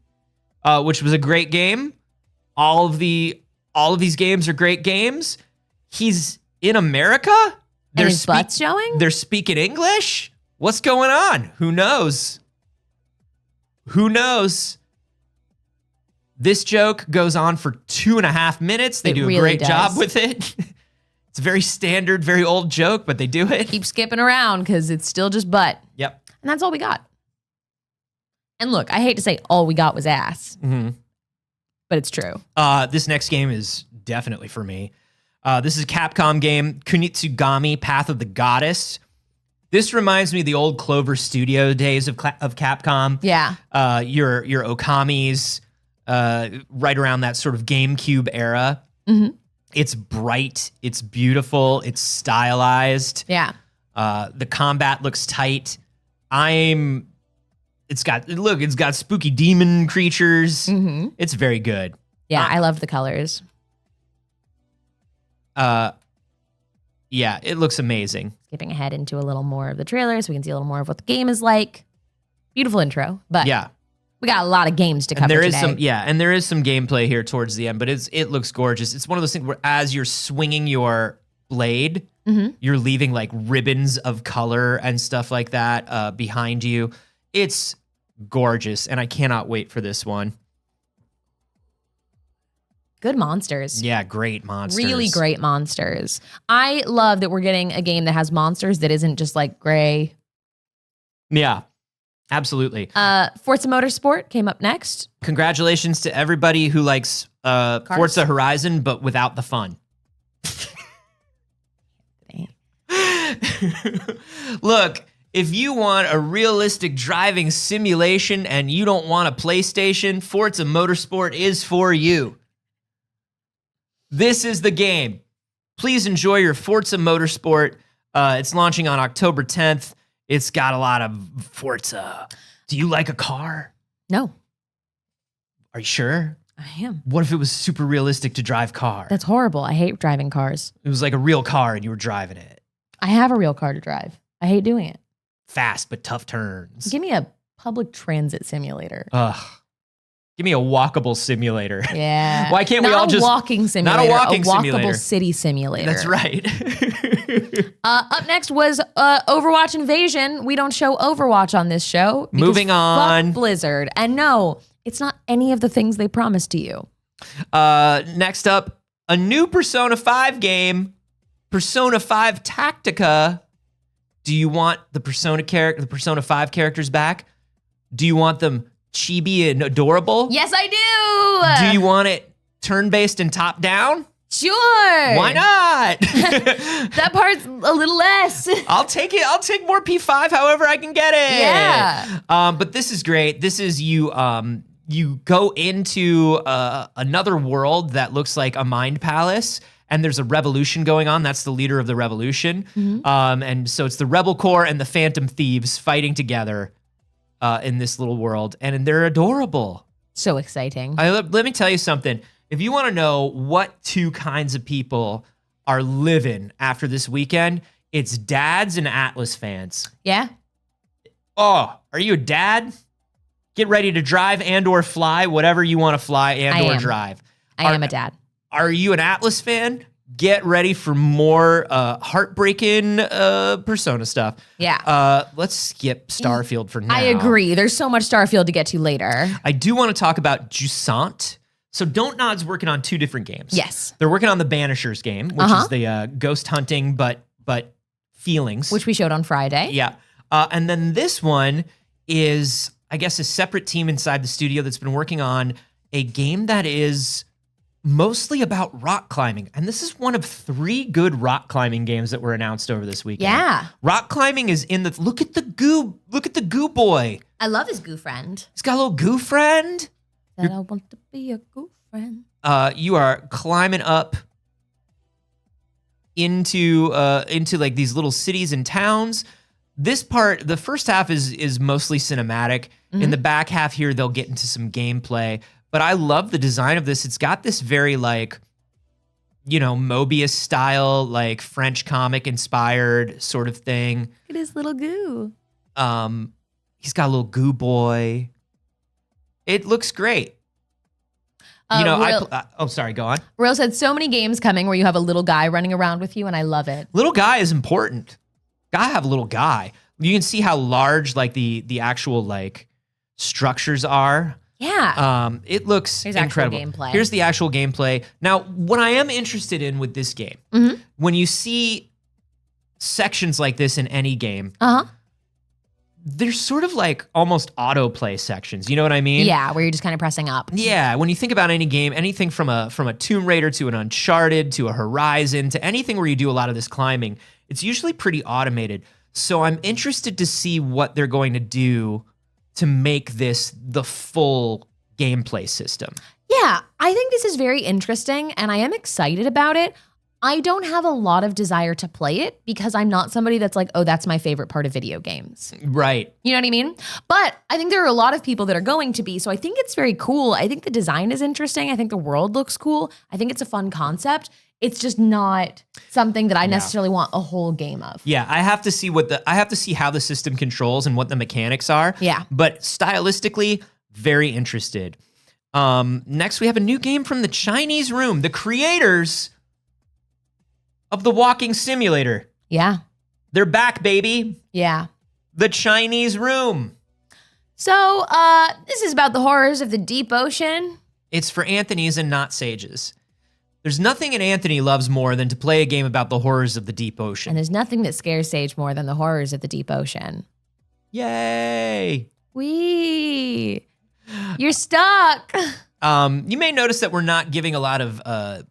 Speaker 2: which was a great game. All of these games are great games. He's in America.
Speaker 1: And his butt's showing?
Speaker 2: They're speaking English. What's going on? Who knows? Who knows? This joke goes on for 2.5 minutes. They do a great job with it. It's a very standard, very old joke, but they do it.
Speaker 1: Keep skipping around because it's still just butt.
Speaker 2: Yep.
Speaker 1: And that's all we got. And look, I hate to say all we got was ass, but it's true.
Speaker 2: This next game is definitely for me. This is a Capcom game, Kunitsugami Path of the Goddess. This reminds me of the old Clover Studio days of Capcom.
Speaker 1: Yeah.
Speaker 2: Your Okamis, right around that sort of GameCube era. It's bright, it's beautiful, it's stylized.
Speaker 1: Yeah.
Speaker 2: The combat looks tight. It's got spooky demon creatures. It's very good.
Speaker 1: Yeah, I loved the colors.
Speaker 2: Yeah, it looks amazing.
Speaker 1: Skipping ahead into a little more of the trailer so we can see a little more of what the game is like. Beautiful intro, but
Speaker 2: yeah,
Speaker 1: we got a lot of games to cover
Speaker 2: and there is
Speaker 1: today.
Speaker 2: there is some gameplay here towards the end, but it looks gorgeous. It's one of those things where as you're swinging your blade, you're leaving like ribbons of color and stuff like that behind you. It's gorgeous, and I cannot wait for this one.
Speaker 1: Good monsters.
Speaker 2: Yeah, great monsters.
Speaker 1: Really great monsters. I love that we're getting a game that has monsters that isn't just like gray.
Speaker 2: Yeah, absolutely.
Speaker 1: Forza Motorsport came up next.
Speaker 2: Congratulations to everybody who likes Forza Horizon, but without the fun. Look, if you want a realistic driving simulation and you don't want a PlayStation, Forza Motorsport is for you. This is the game. Please enjoy your Forza Motorsport. It's launching on October 10th. It's got a lot of Forza. Do you like a car?
Speaker 1: No.
Speaker 2: Are you sure?
Speaker 1: I am.
Speaker 2: What if it was super realistic to drive car?
Speaker 1: That's horrible. I hate driving cars.
Speaker 2: It was like a real car and you were driving it.
Speaker 1: I have a real car to drive. I hate doing it.
Speaker 2: Fast but tough turns.
Speaker 1: Give me a public transit simulator.
Speaker 2: Ugh. Give me a walkable simulator.
Speaker 1: Yeah.
Speaker 2: Why can't we all just...
Speaker 1: Not a walking simulator.
Speaker 2: Not a walking
Speaker 1: walkable
Speaker 2: simulator.
Speaker 1: City simulator.
Speaker 2: That's right.
Speaker 1: Up next was Overwatch Invasion. We don't show Overwatch on this show.
Speaker 2: Moving on.
Speaker 1: Fuck Blizzard. And no, it's not any of the things they promised to you.
Speaker 2: Next up, a new Persona 5 game, Persona 5 Tactica. Do you want the Persona 5 characters back? Do you want them chibi and adorable?
Speaker 1: Yes, I do.
Speaker 2: Do you want it turn-based and top-down?
Speaker 1: Sure.
Speaker 2: Why not?
Speaker 1: That part's a little less.
Speaker 2: I'll take it. I'll take more P5 however I can get it.
Speaker 1: Yeah.
Speaker 2: But this is great. This is you go into another world that looks like a mind palace, and there's a revolution going on. That's the leader of the revolution. And so it's the Rebel Corps and the Phantom Thieves fighting together in this little world, and they're adorable.
Speaker 1: So exciting.
Speaker 2: Let me tell you something. If you want to know what two kinds of people are living after this weekend, it's dads and Atlas fans.
Speaker 1: Yeah?
Speaker 2: Oh, are you a dad? Get ready to drive and or fly, whatever you want to fly and or drive.
Speaker 1: I am a dad.
Speaker 2: Are you an Atlas fan? Get ready for more heartbreaking Persona stuff.
Speaker 1: Yeah.
Speaker 2: Let's skip Starfield for now.
Speaker 1: I agree. There's so much Starfield to get to later.
Speaker 2: I do want to talk about Jusant. So Don't Nod's working on two different games.
Speaker 1: Yes.
Speaker 2: They're working on the Banishers game, which is the ghost hunting, but feelings.
Speaker 1: Which we showed on Friday.
Speaker 2: Yeah. And then this one is, I guess, a separate team inside the studio that's been working on a game that is mostly about rock climbing. And this is one of 3 good rock climbing games that were announced over this weekend.
Speaker 1: Yeah.
Speaker 2: Rock climbing is in the, look at the goo boy.
Speaker 1: I love his goo friend.
Speaker 2: He's got a little goo friend.
Speaker 1: That I want to be a goo friend.
Speaker 2: You are climbing up into like these little cities and towns. This part, the first half is mostly cinematic. In the back half here, they'll get into some gameplay. But I love the design of this. It's got this very like, Mobius style, like French comic inspired sort of thing.
Speaker 1: Look at his little goo.
Speaker 2: He's got a little goo boy. It looks great. Sorry, go on.
Speaker 1: Real said so many games coming where you have a little guy running around with you, and I love it.
Speaker 2: Little guy is important. Gotta have a little guy. You can see how large like the actual like structures are.
Speaker 1: Yeah.
Speaker 2: It looks
Speaker 1: Here's actual
Speaker 2: incredible.
Speaker 1: gameplay.
Speaker 2: Here's the actual gameplay. Now, what I am interested in with this game, when you see sections like this in any game, they're sort of like almost autoplay sections. You know what I mean?
Speaker 1: Yeah, where you're just kind of pressing up.
Speaker 2: Yeah, when you think about any game, anything from a Tomb Raider to an Uncharted to a Horizon to anything where you do a lot of this climbing, it's usually pretty automated. So I'm interested to see what they're going to do to make this the full gameplay system.
Speaker 1: Yeah, I think this is very interesting and I am excited about it. I don't have a lot of desire to play it because I'm not somebody that's like, oh, that's my favorite part of video games.
Speaker 2: Right.
Speaker 1: You know what I mean? But I think there are a lot of people that are going to be. So I think it's very cool. I think the design is interesting. I think the world looks cool. I think it's a fun concept. It's just not something that I necessarily want a whole game of.
Speaker 2: Yeah, I have to see how the system controls and what the mechanics are.
Speaker 1: Yeah.
Speaker 2: But stylistically, very interested. Next, we have a new game from the Chinese Room, the creators of the walking simulator.
Speaker 1: Yeah.
Speaker 2: They're back, baby.
Speaker 1: Yeah.
Speaker 2: The Chinese Room.
Speaker 1: So this is about the horrors of the deep ocean.
Speaker 2: It's for Anthony's and not Saige's. There's nothing an Anthony loves more than to play a game about the horrors of the deep ocean.
Speaker 1: And there's nothing that scares Saige more than the horrors of the deep ocean.
Speaker 2: Yay.
Speaker 1: Wee. You're stuck.
Speaker 2: You may notice that we're not giving a lot of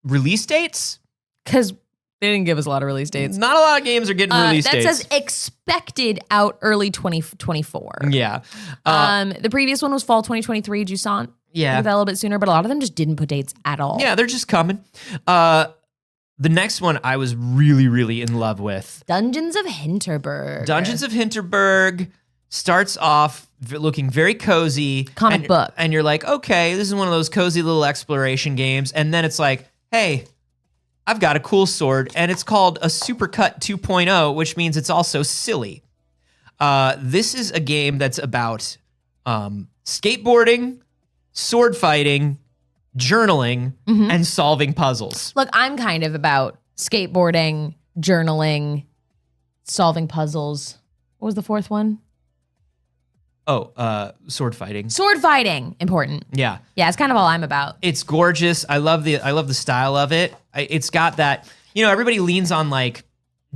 Speaker 2: release dates.
Speaker 1: Because they didn't give us a lot of release dates.
Speaker 2: Not a lot of games are getting release dates.
Speaker 1: That says expected out early 2024.
Speaker 2: Yeah.
Speaker 1: The previous one was fall 2023, Jusant.
Speaker 2: Yeah.
Speaker 1: A little bit sooner, but a lot of them just didn't put dates at all.
Speaker 2: Yeah, they're just coming. The next one I was really, really in love with.
Speaker 1: Dungeons of Hinterberg.
Speaker 2: Dungeons of Hinterberg starts off looking very cozy.
Speaker 1: Comic book.
Speaker 2: And you're like, okay, this is one of those cozy little exploration games. And then it's like, hey, I've got a cool sword, and it's called a Supercut 2.0, which means it's also silly. This is a game that's about skateboarding, sword fighting, journaling, and solving puzzles.
Speaker 1: Look, I'm kind of about skateboarding, journaling, solving puzzles. What was the fourth one?
Speaker 2: Oh, sword fighting.
Speaker 1: Sword fighting. Important.
Speaker 2: Yeah.
Speaker 1: Yeah, it's kind of all I'm about.
Speaker 2: It's gorgeous. I love the style of it. It's got that, everybody leans on like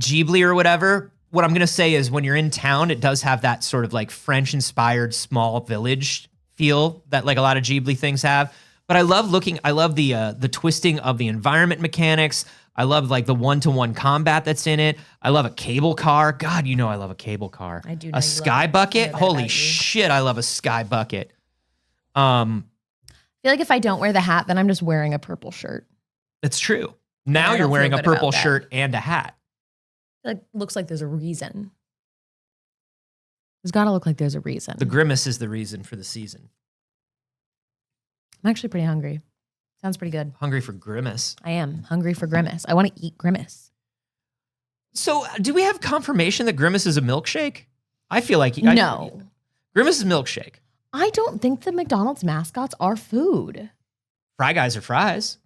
Speaker 2: Ghibli or whatever. What I'm going to say is when you're in town, it does have that sort of like French inspired small village feel that like a lot of Ghibli things have. But I love the twisting of the environment mechanics. I love like the one-to-one combat that's in it. I love a cable car. God, I love a cable car.
Speaker 1: I do know
Speaker 2: a
Speaker 1: you
Speaker 2: sky
Speaker 1: love-
Speaker 2: bucket.
Speaker 1: I know that
Speaker 2: Holy
Speaker 1: about you.
Speaker 2: shit, I love a sky bucket.
Speaker 1: I feel like if I don't wear the hat, then I'm just wearing a purple shirt.
Speaker 2: It's true. Now
Speaker 1: I
Speaker 2: you're
Speaker 1: don't
Speaker 2: wearing
Speaker 1: feel
Speaker 2: a
Speaker 1: good about
Speaker 2: purple
Speaker 1: that.
Speaker 2: shirt and a hat.
Speaker 1: Like looks like there's a reason. There's got to look like there's a reason.
Speaker 2: The grimace is the reason for the season.
Speaker 1: I'm actually pretty hungry. Sounds pretty good.
Speaker 2: Hungry for grimace.
Speaker 1: I am hungry for Grimace. I want to eat Grimace.
Speaker 2: So, do we have confirmation that Grimace is a milkshake? I feel like
Speaker 1: No.
Speaker 2: Grimace is milkshake.
Speaker 1: I don't think the McDonald's mascots are food.
Speaker 2: Fry Guys are fries.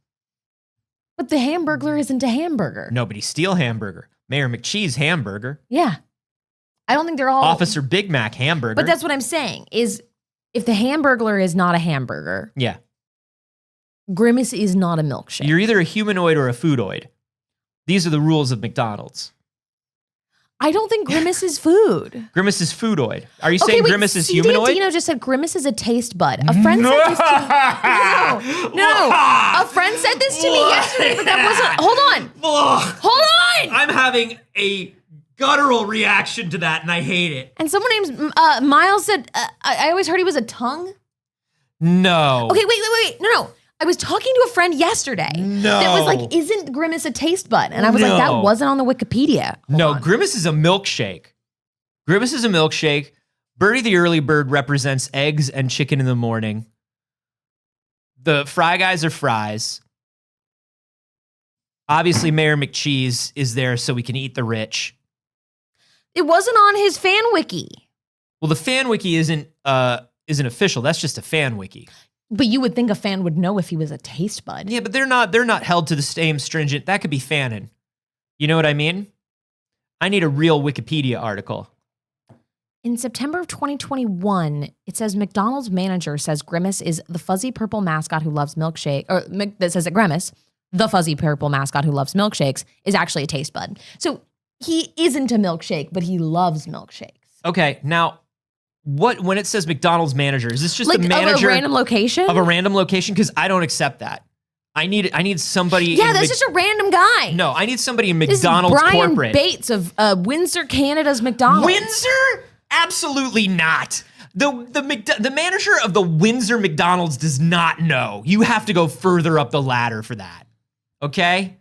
Speaker 1: But the Hamburglar isn't a hamburger.
Speaker 2: Nobody steal hamburger. Mayor McCheese hamburger.
Speaker 1: Yeah. I don't think they're all...
Speaker 2: Officer Big Mac hamburger.
Speaker 1: But that's what I'm saying, is if the Hamburglar is not a hamburger,
Speaker 2: yeah.
Speaker 1: Grimace is not a milkshake.
Speaker 2: You're either a humanoid or a foodoid. These are the rules of McDonald's.
Speaker 1: I don't think Grimace is food.
Speaker 2: Grimace is foodoid. Are you saying Grimace is
Speaker 1: CD
Speaker 2: humanoid?
Speaker 1: Dino just said Grimace is a taste bud. A friend said this to me. No. A friend said this to me yesterday, but that wasn't. Hold on.
Speaker 2: I'm having a guttural reaction to that, and I hate it.
Speaker 1: And someone named Miles said, I always heard he was a tongue.
Speaker 2: No.
Speaker 1: Okay, wait. No. I was talking to a friend yesterday that was like, isn't Grimace a taste bud? And I was like, that wasn't on the Wikipedia. Hold on.
Speaker 2: Grimace is a milkshake. Grimace is a milkshake. Birdie the early bird represents eggs and chicken in the morning. The Fry Guys are fries. Obviously, Mayor McCheese is there so we can eat the rich.
Speaker 1: It wasn't on his fan wiki.
Speaker 2: Well, the fan wiki isn't official. That's just a fan wiki.
Speaker 1: But you would think a fan would know if he was a taste bud.
Speaker 2: Yeah, but they're not held to the same stringent. That could be fanning. You know what I mean? I need a real Wikipedia article.
Speaker 1: In September of 2021, it says McDonald's manager says Grimace is the fuzzy purple mascot who loves milkshake, or that says that Grimace, the fuzzy purple mascot who loves milkshakes, is actually a taste bud. So he isn't a milkshake, but he loves milkshakes.
Speaker 2: Okay, now when it says McDonald's manager, is this just
Speaker 1: Like
Speaker 2: the manager
Speaker 1: of a random location?
Speaker 2: of a random location? Because I don't accept that. I need somebody.
Speaker 1: Yeah, that's just a random guy.
Speaker 2: No, I need somebody in
Speaker 1: This is
Speaker 2: McDonald's
Speaker 1: Brian
Speaker 2: corporate.
Speaker 1: Bates of Windsor, Canada's McDonald's.
Speaker 2: Windsor? Absolutely not. The manager of the Windsor McDonald's does not know. You have to go further up the ladder for that. Okay?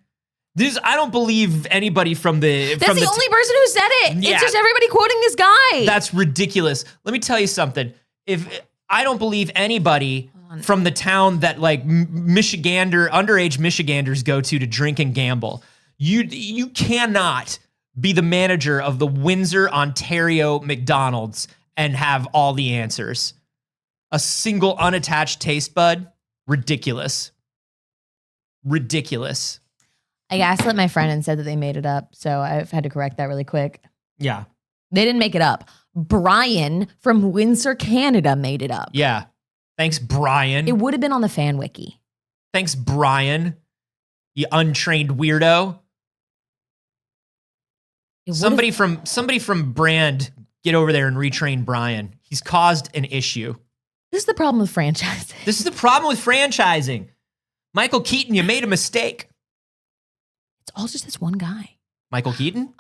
Speaker 2: I don't believe anybody from the.
Speaker 1: That's the only person who said it.
Speaker 2: Yeah.
Speaker 1: It's just everybody quoting this guy.
Speaker 2: That's ridiculous. Let me tell you something. If I don't believe anybody from the town that like underage Michiganders go to drink and gamble. You cannot be the manager of the Windsor, Ontario McDonald's and have all the answers. A single unattached taste bud? Ridiculous. Ridiculous.
Speaker 1: I gaslit my friend and said that they made it up, so I've had to correct that really quick.
Speaker 2: Yeah.
Speaker 1: They didn't make it up. Brian from Windsor, Canada made it up.
Speaker 2: Yeah. Thanks, Brian.
Speaker 1: It would have been on the fan wiki.
Speaker 2: Thanks, Brian. You untrained weirdo. Somebody from Brand, get over there and retrain Brian. He's caused an issue.
Speaker 1: This is the problem with franchising.
Speaker 2: This is the problem with franchising. Michael Keaton, you made a mistake.
Speaker 1: It's all just this one guy.
Speaker 2: Michael Keaton?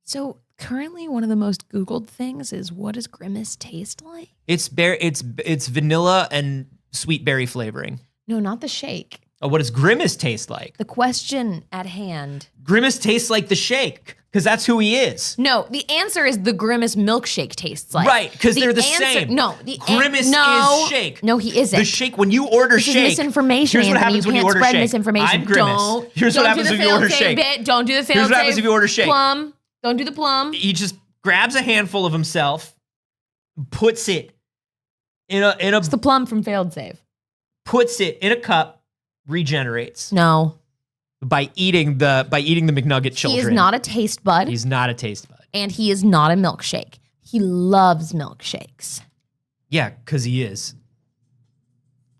Speaker 1: So currently one of the most Googled things is, what does Grimace taste like?
Speaker 2: It's vanilla and sweet berry flavoring.
Speaker 1: No, not the shake.
Speaker 2: Oh, what does Grimace taste like?
Speaker 1: The question at hand.
Speaker 2: Grimace tastes like the shake, because that's who he is.
Speaker 1: No, the answer is the Grimace milkshake tastes like.
Speaker 2: Right, because they're the same.
Speaker 1: No,
Speaker 2: Grimace is shake.
Speaker 1: No, he isn't.
Speaker 2: The shake, when you order
Speaker 1: This
Speaker 2: shake.
Speaker 1: is misinformation,
Speaker 2: Here's what
Speaker 1: Anthony.
Speaker 2: happens when you
Speaker 1: can't
Speaker 2: order
Speaker 1: spread
Speaker 2: shake.
Speaker 1: misinformation.
Speaker 2: I'm Grimace. Here's what happens if you order shake.
Speaker 1: Don't do the fail.
Speaker 2: Here's what happens if you order shake.
Speaker 1: Plum. Don't do the plum.
Speaker 2: He just grabs a handful of himself, puts it in a
Speaker 1: It's the plum from failed save.
Speaker 2: puts it in a cup, regenerates
Speaker 1: No.
Speaker 2: by eating the McNugget children.
Speaker 1: He is not a taste bud.
Speaker 2: He's not a taste bud.
Speaker 1: And he is not a milkshake. He loves milkshakes.
Speaker 2: Yeah, because he is.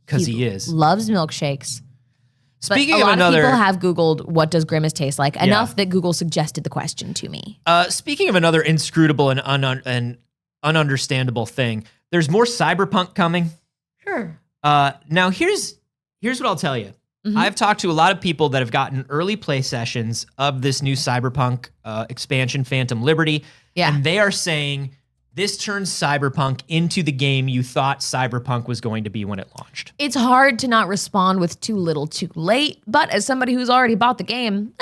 Speaker 2: Because he is.
Speaker 1: Loves milkshakes.
Speaker 2: Speaking
Speaker 1: but a
Speaker 2: of
Speaker 1: lot
Speaker 2: another,
Speaker 1: of people have Googled, what does Grimace taste like? Enough that Google suggested the question to me.
Speaker 2: speaking of another inscrutable and ununderstandable thing, there's more cyberpunk coming.
Speaker 1: Sure.
Speaker 2: Now here's what I'll tell you.
Speaker 1: Mm-hmm.
Speaker 2: I've talked to a lot of people that have gotten early play sessions of this new cyberpunk expansion, Phantom Liberty.
Speaker 1: Yeah.
Speaker 2: And they are saying this turns cyberpunk into the game you thought cyberpunk was going to be when it launched.
Speaker 1: It's hard to not respond with too little too late, but as somebody who's already bought the game,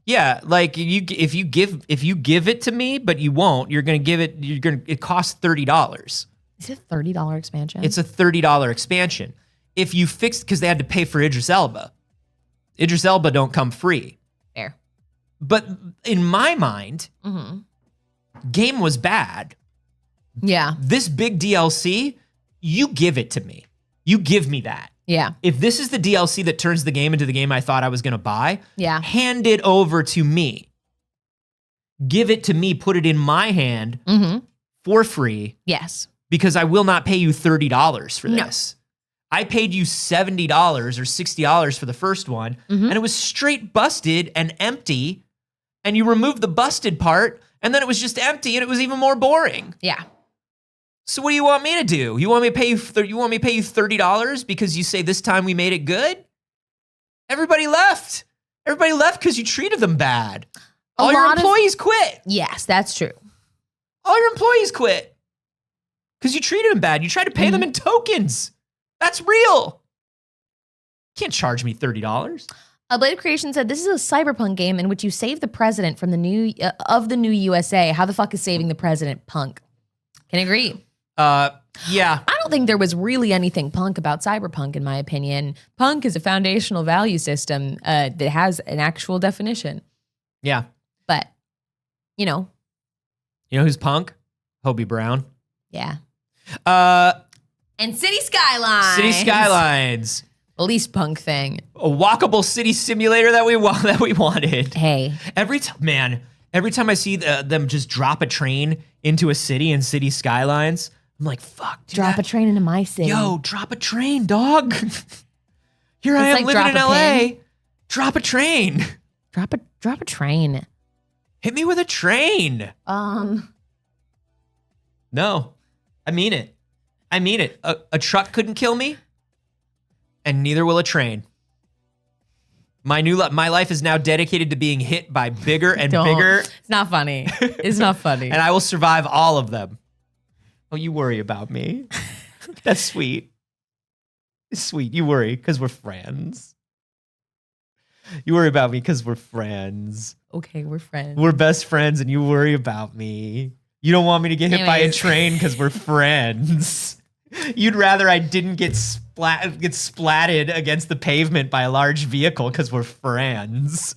Speaker 2: Yeah, like if you give it to me, but you won't, it costs $30.
Speaker 1: is it a $30 expansion?
Speaker 2: It's a $30 expansion. If you fix, because they had to pay for Idris Elba. Idris Elba don't come free.
Speaker 1: fair.
Speaker 2: But in my mind,
Speaker 1: Mm-hmm.
Speaker 2: game was bad.
Speaker 1: Yeah.
Speaker 2: This big DLC, you give it to me. You give me that.
Speaker 1: Yeah.
Speaker 2: If this is the DLC that turns the game into the game I thought I was going to buy,
Speaker 1: Yeah.
Speaker 2: hand it over to me. Give it to me, put it in my hand
Speaker 1: Mm-hmm.
Speaker 2: for free,
Speaker 1: Yes.
Speaker 2: because I will not pay you $30 for
Speaker 1: No.
Speaker 2: this. I paid you $70 or $60 for the first one,
Speaker 1: Mhm.
Speaker 2: and it was straight busted and empty, and you removed the busted part, and then it was just empty, and it was even more boring.
Speaker 1: Yeah.
Speaker 2: So what do you want me to do? You want me to pay you $30 because you say this time we made it good? Everybody left. Everybody left because you treated them bad. All your employees quit.
Speaker 1: Yes, that's true.
Speaker 2: All your employees quit because you treated them bad. You tried to pay them in tokens. That's real. You can't charge me $30.
Speaker 1: A Blade of Creation said, this is a cyberpunk game in which you save the president from the new USA. How the fuck is saving the president punk? Can agree.
Speaker 2: Yeah.
Speaker 1: I don't think there was really anything punk about cyberpunk, in my opinion. Punk is a foundational value system that has an actual definition.
Speaker 2: Yeah.
Speaker 1: But, you know.
Speaker 2: You know who's punk? Hobie Brown.
Speaker 1: Yeah.
Speaker 2: And
Speaker 1: City Skylines.
Speaker 2: City Skylines.
Speaker 1: The least punk thing.
Speaker 2: A walkable city simulator that we wanted.
Speaker 1: Hey.
Speaker 2: Every Every time I see them just drop a train into a city and city skylines, I'm like, fuck, dude.
Speaker 1: Drop a train into my city.
Speaker 2: Yo, drop a train, dog. Here I am
Speaker 1: like
Speaker 2: living in
Speaker 1: drop a
Speaker 2: LA.
Speaker 1: pin.
Speaker 2: Drop a train.
Speaker 1: Drop a train.
Speaker 2: Hit me with a train. No, I mean it. I mean it. A truck couldn't kill me, and neither will a train. My life is now dedicated to being hit by bigger and bigger.
Speaker 1: It's not funny. It's not funny.
Speaker 2: And I will survive all of them. Oh, you worry about me. That's sweet. It's sweet. You worry because we're friends. You worry about me because we're friends.
Speaker 1: Okay, we're friends.
Speaker 2: We're best friends and you worry about me. You don't want me to get hit by a train because we're friends. You'd rather I didn't get splatted against the pavement by a large vehicle because we're friends.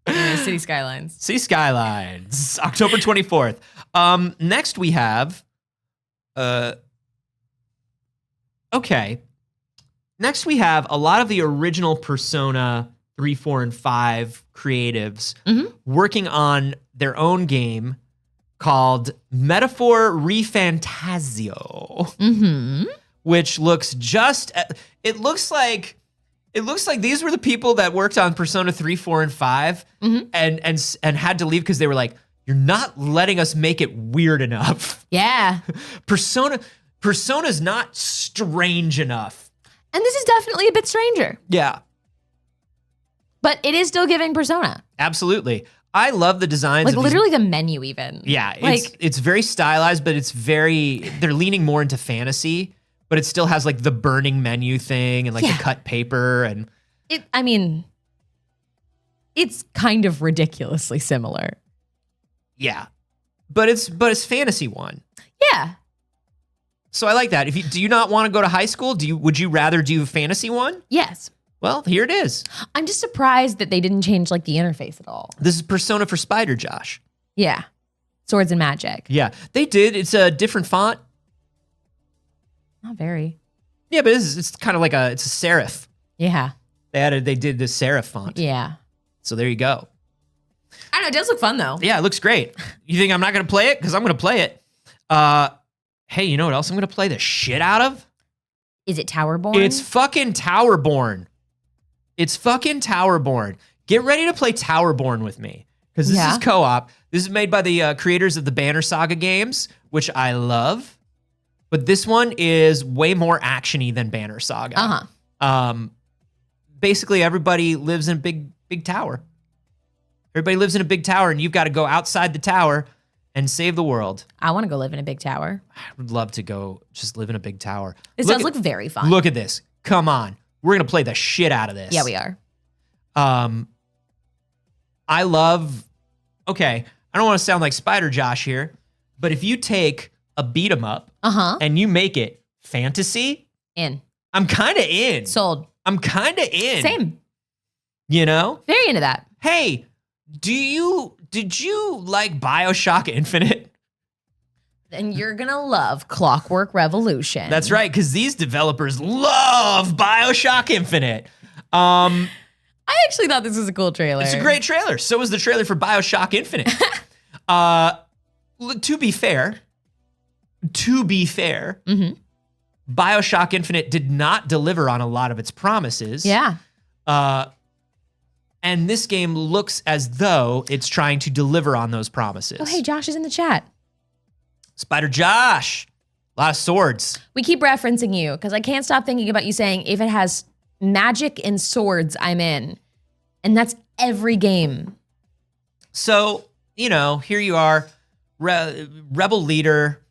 Speaker 1: Anyway, City Skylines.
Speaker 2: City Skylines, October 24th. Next we have, okay. Next we have a lot of the original Persona 3, 4, and 5 creatives working on their own game called Metaphor Refantasio, which looks it looks like these were the people that worked on Persona 3, 4, and 5 and had to leave because they were like, you're not letting us make it weird enough.
Speaker 1: Yeah.
Speaker 2: Persona's not strange enough.
Speaker 1: And this is definitely a bit stranger.
Speaker 2: Yeah.
Speaker 1: But it is still giving Persona.
Speaker 2: Absolutely. I love the designs.
Speaker 1: Like literally the menu even.
Speaker 2: Yeah,
Speaker 1: like,
Speaker 2: it's very stylized, but they're leaning more into fantasy, but it still has like the burning menu thing and like the cut paper and
Speaker 1: it's kind of ridiculously similar.
Speaker 2: Yeah. But it's fantasy one.
Speaker 1: Yeah.
Speaker 2: So I like that. Do you not want to go to high school? Would you rather do a fantasy one?
Speaker 1: Yes.
Speaker 2: Well, here it is.
Speaker 1: I'm just surprised that they didn't change like the interface at all.
Speaker 2: This is Persona for Spider, Josh.
Speaker 1: Yeah. Swords and magic.
Speaker 2: Yeah, they did. It's a different font.
Speaker 1: Not very.
Speaker 2: Yeah, but it's kind of like it's a serif.
Speaker 1: Yeah.
Speaker 2: They did the serif font.
Speaker 1: Yeah.
Speaker 2: So there you go.
Speaker 1: I know, it does look fun though.
Speaker 2: Yeah, it looks great. You think I'm not going to play it? Because I'm going to play it. Hey, you know what else I'm going to play the shit out of?
Speaker 1: Is it Towerborn?
Speaker 2: It's fucking Towerborn. It's fucking Towerborn. Get ready to play Towerborn with me. Because this is co-op. This is made by the creators of the Banner Saga games, which I love. But this one is way more action-y than Banner Saga. Basically, everybody lives in a big tower. Everybody lives in a big tower, and you've got to go outside the tower and save the world.
Speaker 1: I want to go live in a big tower.
Speaker 2: I would love to go just live in a big tower.
Speaker 1: This does look very fun.
Speaker 2: Look at this. Come on. We're going to play the shit out of this.
Speaker 1: Yeah, we are.
Speaker 2: I love, okay, I don't want to sound like Spider Josh here, but if you take a beat 'em up and you make it fantasy, I'm kind of in.
Speaker 1: Sold.
Speaker 2: I'm kind of in.
Speaker 1: Same.
Speaker 2: You know?
Speaker 1: Very into that.
Speaker 2: Hey, did you like BioShock Infinite?
Speaker 1: Then you're going to love Clockwork Revolution.
Speaker 2: That's right, because these developers love BioShock Infinite.
Speaker 1: I actually thought this was a cool trailer.
Speaker 2: It's a great trailer. So was the trailer for BioShock Infinite. To be fair, BioShock Infinite did not deliver on a lot of its promises.
Speaker 1: Yeah.
Speaker 2: And this game looks as though it's trying to deliver on those promises.
Speaker 1: Oh, hey, Josh is in the chat.
Speaker 2: Spider Josh. A lot of swords.
Speaker 1: We keep referencing you because I can't stop thinking about you saying, if it has magic and swords, I'm in. And that's every game.
Speaker 2: So, you know, here you are, Rebel Leader,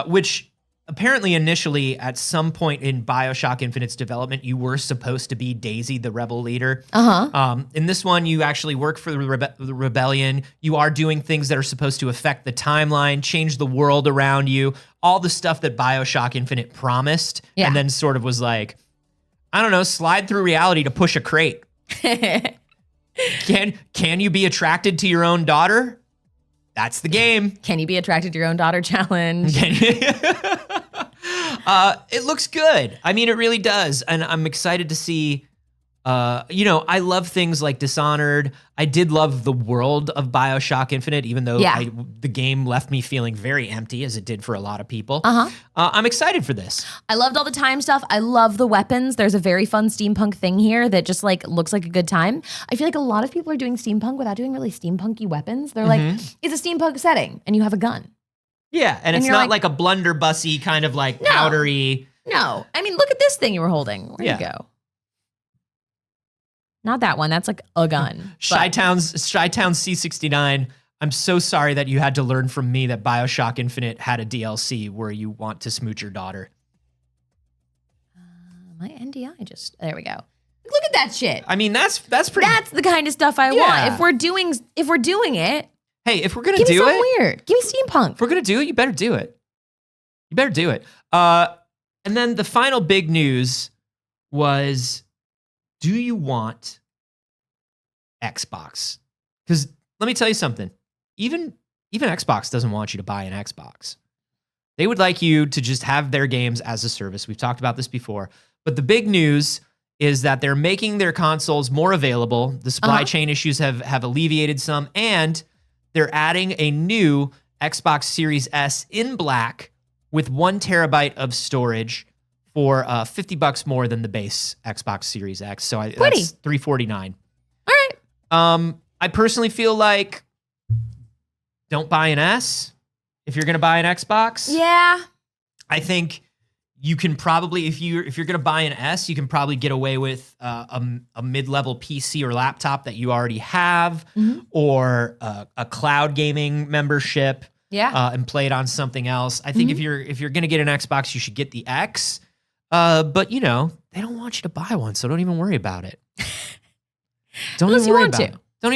Speaker 2: which apparently initially at some point in BioShock Infinite's development, you were supposed to be Daisy, the Rebel Leader. In this one, you actually work for the Rebellion. You are doing things that are supposed to affect the timeline, change the world around you, all the stuff that BioShock Infinite promised, and then sort of was like, I don't know, slide through reality to push a crate. Can you be attracted to your own daughter? That's the game.
Speaker 1: Can you be attracted to your own daughter challenge?
Speaker 2: It looks good. I mean, it really does. And I'm excited to see, I love things like Dishonored. I did love the world of BioShock Infinite, even though the game left me feeling very empty, as it did for a lot of people. I'm excited for this.
Speaker 1: I loved all the time stuff. I love the weapons. There's a very fun steampunk thing here that just like looks like a good time. I feel like a lot of people are doing steampunk without doing really steampunky weapons. They're like, it's a steampunk setting and you have a gun.
Speaker 2: Yeah, and it's not like a blunderbussy kind of like powdery.
Speaker 1: No, I mean, look at this thing you were holding. Where'd you go? Not that one. That's like a gun.
Speaker 2: Chi-Town's C69. I'm so sorry that you had to learn from me that BioShock Infinite had a DLC where you want to smooch your daughter.
Speaker 1: My NDI there we go. Look at that shit.
Speaker 2: I mean, that's pretty.
Speaker 1: That's the kind of stuff I want. If we're doing it.
Speaker 2: Hey, if we're gonna
Speaker 1: do it, give me something
Speaker 2: it,
Speaker 1: weird. Give me steampunk.
Speaker 2: If we're gonna do it, you better do it. You better do it. And then the final big news was, do you want Xbox? Because let me tell you something. Even Xbox doesn't want you to buy an Xbox. They would like you to just have their games as a service. We've talked about this before. But the big news is that they're making their consoles more available. The supply chain issues have alleviated some, and they're adding a new Xbox Series S in black with 1 terabyte of storage for $50 more than the base Xbox Series X. So that's $349.
Speaker 1: All right.
Speaker 2: I personally feel like don't buy an S if you're going to buy an Xbox.
Speaker 1: Yeah.
Speaker 2: I think you can probably, if you're going to buy an S, you can probably get away with a mid-level PC or laptop that you already have, or a cloud gaming membership.
Speaker 1: Yeah.
Speaker 2: And play it on something else. I think if you're going to get an Xbox, you should get the X. But they don't want you to buy one, so don't even worry about it. Don't even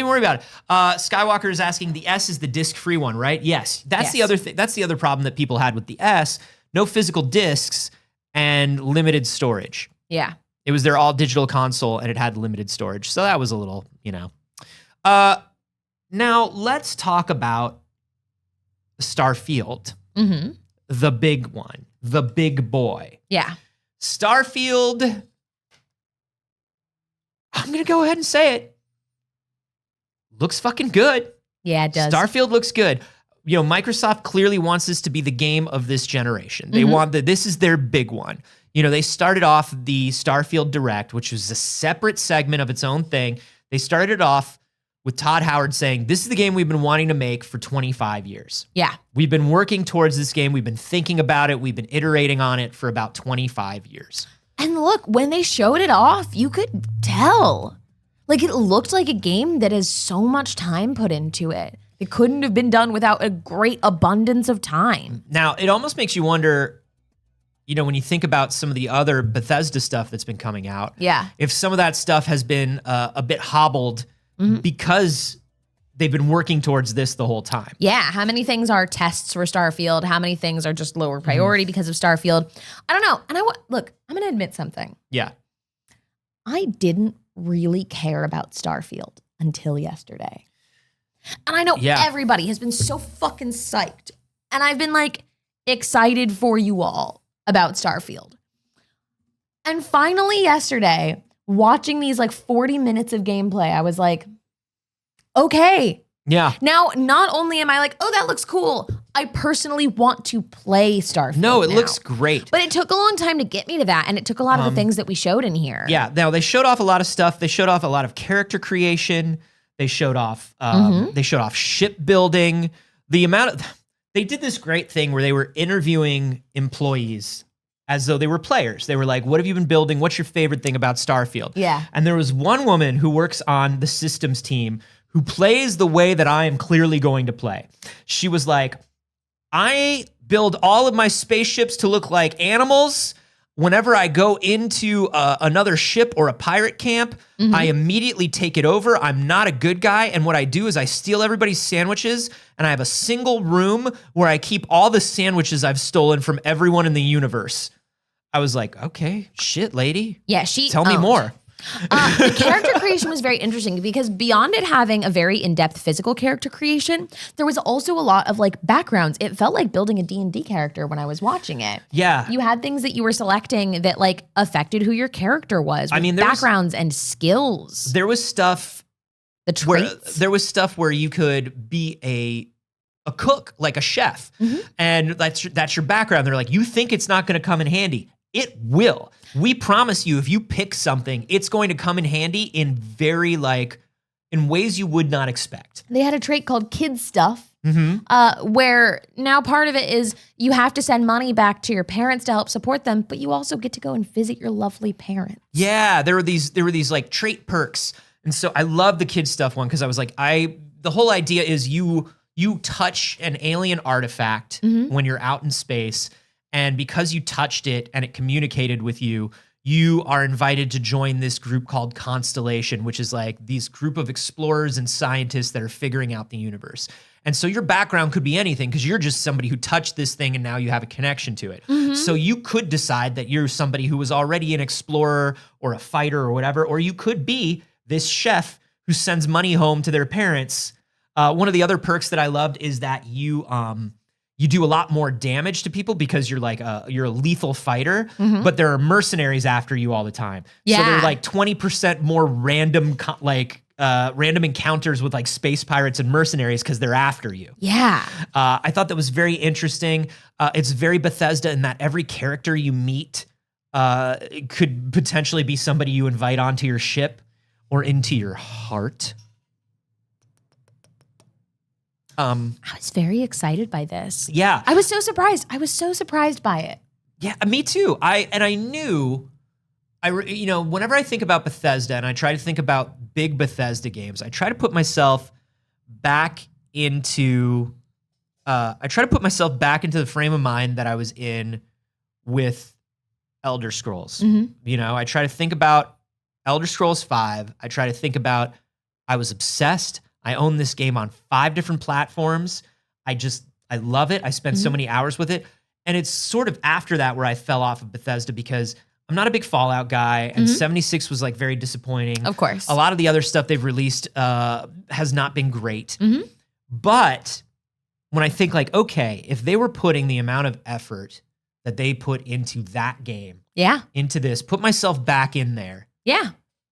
Speaker 2: worry about it. Skywalker is asking, the S is the disc-free one, right? Yes. That's the other thing. That's the other problem that people had with the S. No physical discs and limited storage.
Speaker 1: Yeah.
Speaker 2: It was their all-digital console, and it had limited storage. So that was a little, Now, let's talk about Starfield. The big one. The big boy.
Speaker 1: Yeah.
Speaker 2: Starfield, I'm going to go ahead and say it. Looks fucking good.
Speaker 1: Yeah, it does.
Speaker 2: Starfield looks good. Microsoft clearly wants this to be the game of this generation. They want this is their big one. They started off the Starfield Direct, which was a separate segment of its own thing. They started off with Todd Howard saying, this is the game we've been wanting to make for 25 years.
Speaker 1: Yeah.
Speaker 2: We've been working towards this game. We've been thinking about it. We've been iterating on it for about 25 years.
Speaker 1: And look, when they showed it off, you could tell. Like, it looked like a game that has so much time put into it. It couldn't have been done without a great abundance of time.
Speaker 2: Now, it almost makes you wonder, when you think about some of the other Bethesda stuff that's been coming out, if some of that stuff has been a bit hobbled because they've been working towards this the whole time.
Speaker 1: Yeah, how many things are tests for Starfield? How many things are just lower priority because of Starfield? I don't know. And look, I'm going to admit something.
Speaker 2: Yeah.
Speaker 1: I didn't really care about Starfield until yesterday. And I know everybody has been so fucking psyched. And I've been excited for you all about Starfield. And finally yesterday, watching these 40 minutes of gameplay, I was like, okay.
Speaker 2: Yeah.
Speaker 1: Now, not only am I oh, that looks cool, I personally want to play Starfield.
Speaker 2: No, it looks great.
Speaker 1: But it took a long time to get me to that, and it took a lot of the things that we showed in here.
Speaker 2: Yeah, now they showed off a lot of stuff. They showed off a lot of character creation. They showed off shipbuilding. They did this great thing where they were interviewing employees as though they were players. They were like, what have you been building? What's your favorite thing about Starfield?
Speaker 1: Yeah.
Speaker 2: And there was one woman who works on the systems team who plays the way that I am clearly going to play. She was like, I build all of my spaceships to look like animals. Whenever I go into another ship or a pirate camp, I immediately take it over. I'm not a good guy. And what I do is I steal everybody's sandwiches, and I have a single room where I keep all the sandwiches I've stolen from everyone in the universe. I was like, okay, shit, lady.
Speaker 1: Yeah,
Speaker 2: Tell me more.
Speaker 1: The character creation was very interesting because beyond it having a very in-depth physical character creation, there was also a lot of like backgrounds. It felt like building a D&D character when I was watching it.
Speaker 2: Yeah.
Speaker 1: You had things that you were selecting that like affected who your character was.
Speaker 2: I mean,
Speaker 1: backgrounds and skills.
Speaker 2: There was stuff
Speaker 1: The traits.
Speaker 2: there was stuff where you could be a cook, like a chef, and that's your background. They're like, you think it's not going to come in handy. It will. We promise you, if you pick something, it's going to come in handy in in ways you would not expect.
Speaker 1: They had a trait called kid stuff, where now part of it is you have to send money back to your parents to help support them, but you also get to go and visit your lovely parents.
Speaker 2: Yeah, there were these like trait perks. And so I love the kid stuff one because I was like, the whole idea is you touch an alien artifact when you're out in space, and because you touched it and it communicated with you, you are invited to join this group called Constellation, which is like these group of explorers and scientists that are figuring out the universe. And so your background could be anything because you're just somebody who touched this thing and now you have a connection to it. So you could decide that you're somebody who was already an explorer or a fighter or whatever, or you could be this chef who sends money home to their parents. One of the other perks that I loved is that you do a lot more damage to people because you're like you're a lethal fighter, but there are mercenaries after you all the time.
Speaker 1: Yeah.
Speaker 2: So they're like 20% more random random encounters with like space pirates and mercenaries because they're after you.
Speaker 1: Yeah.
Speaker 2: I thought that was very interesting. It's very Bethesda in that every character you meet could potentially be somebody you invite onto your ship or into your heart.
Speaker 1: I was very excited by this.
Speaker 2: Yeah.
Speaker 1: I was so surprised. I was so surprised by it.
Speaker 2: Yeah, me too. I knew, whenever I think about Bethesda and I try to think about big Bethesda games, I try to put myself back into the frame of mind that I was in with Elder Scrolls. I try to think about Elder Scrolls 5. I try to think about, I was obsessed. I own this game on 5 different platforms. I love it. I spent so many hours with it. And it's sort of after that where I fell off of Bethesda because I'm not a big Fallout guy, and 76 was like very disappointing.
Speaker 1: Of course.
Speaker 2: A lot of the other stuff they've released has not been great. But when I think like, okay, if they were putting the amount of effort that they put into that game, into this, put myself back in there.
Speaker 1: Yeah.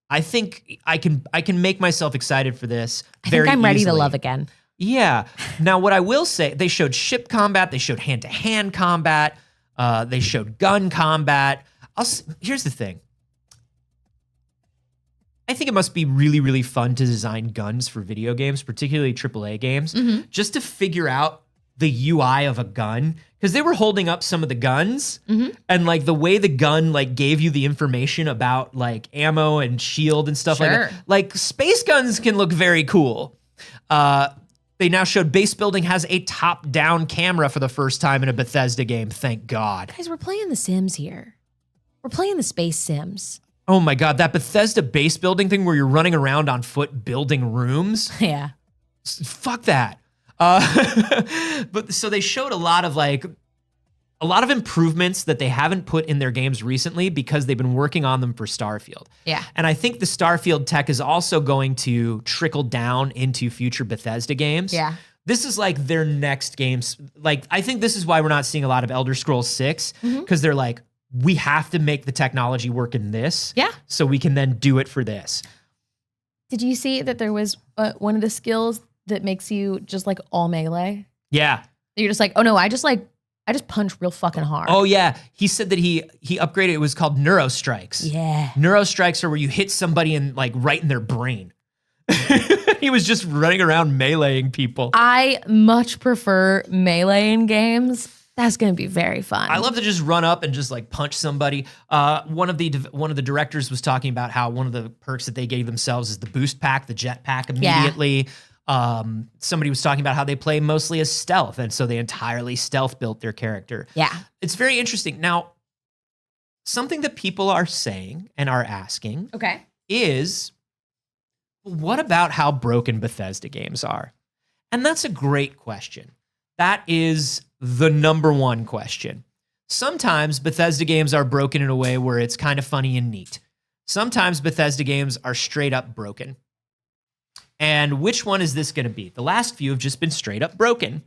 Speaker 2: I think I can make myself excited for this.
Speaker 1: I think I'm ready to love again.
Speaker 2: Yeah. Now, what I will say, they showed ship combat, they showed hand-to-hand combat, they showed gun combat. Here's the thing. I think it must be really, really fun to design guns for video games, particularly AAA games, just to figure out the UI of a gun. Because they were holding up some of the guns, and like the way the gun like gave you the information about like ammo and shield and stuff like that. Like space guns can look very cool. They now showed base building has a top-down camera for the first time in a Bethesda game. Thank God.
Speaker 1: Guys, we're playing The Sims here. We're playing the Space Sims.
Speaker 2: Oh my God, that Bethesda base building thing where you're running around on foot building rooms.
Speaker 1: Yeah.
Speaker 2: Fuck that. But so they showed a lot of improvements that they haven't put in their games recently because they've been working on them for STARFIELD.
Speaker 1: Yeah.
Speaker 2: And I think the STARFIELD tech is also going to trickle down into future Bethesda games.
Speaker 1: Yeah.
Speaker 2: This is like their next games. Like, I think this is why we're not seeing a lot of Elder Scrolls 6, because they're like, we have to make the technology work in this.
Speaker 1: Yeah.
Speaker 2: So we can then do it for this.
Speaker 1: Did you see that there was one of the skills that makes you just like all melee?
Speaker 2: Yeah.
Speaker 1: You're just like, oh no, I just punch real fucking hard.
Speaker 2: Oh yeah. He said that he upgraded. It was called Neurostrikes.
Speaker 1: Yeah.
Speaker 2: Neurostrikes are where you hit somebody in like right in their brain. He was just running around meleeing people.
Speaker 1: I much prefer melee in games. That's going to be very fun.
Speaker 2: I love to just run up and just like punch somebody. One of the directors was talking about how one of the perks that they gave themselves is the boost pack, the jet pack immediately. Somebody was talking about how they play mostly as stealth, and so they entirely stealth built their character.
Speaker 1: Yeah.
Speaker 2: It's very interesting. Now, something that people are saying and are asking is, what about how broken Bethesda games are? And that's a great question. That is the number one question. Sometimes Bethesda games are broken in a way where it's kind of funny and neat. Sometimes Bethesda games are straight up broken. And which one is this going to be? The last few have just been straight up broken.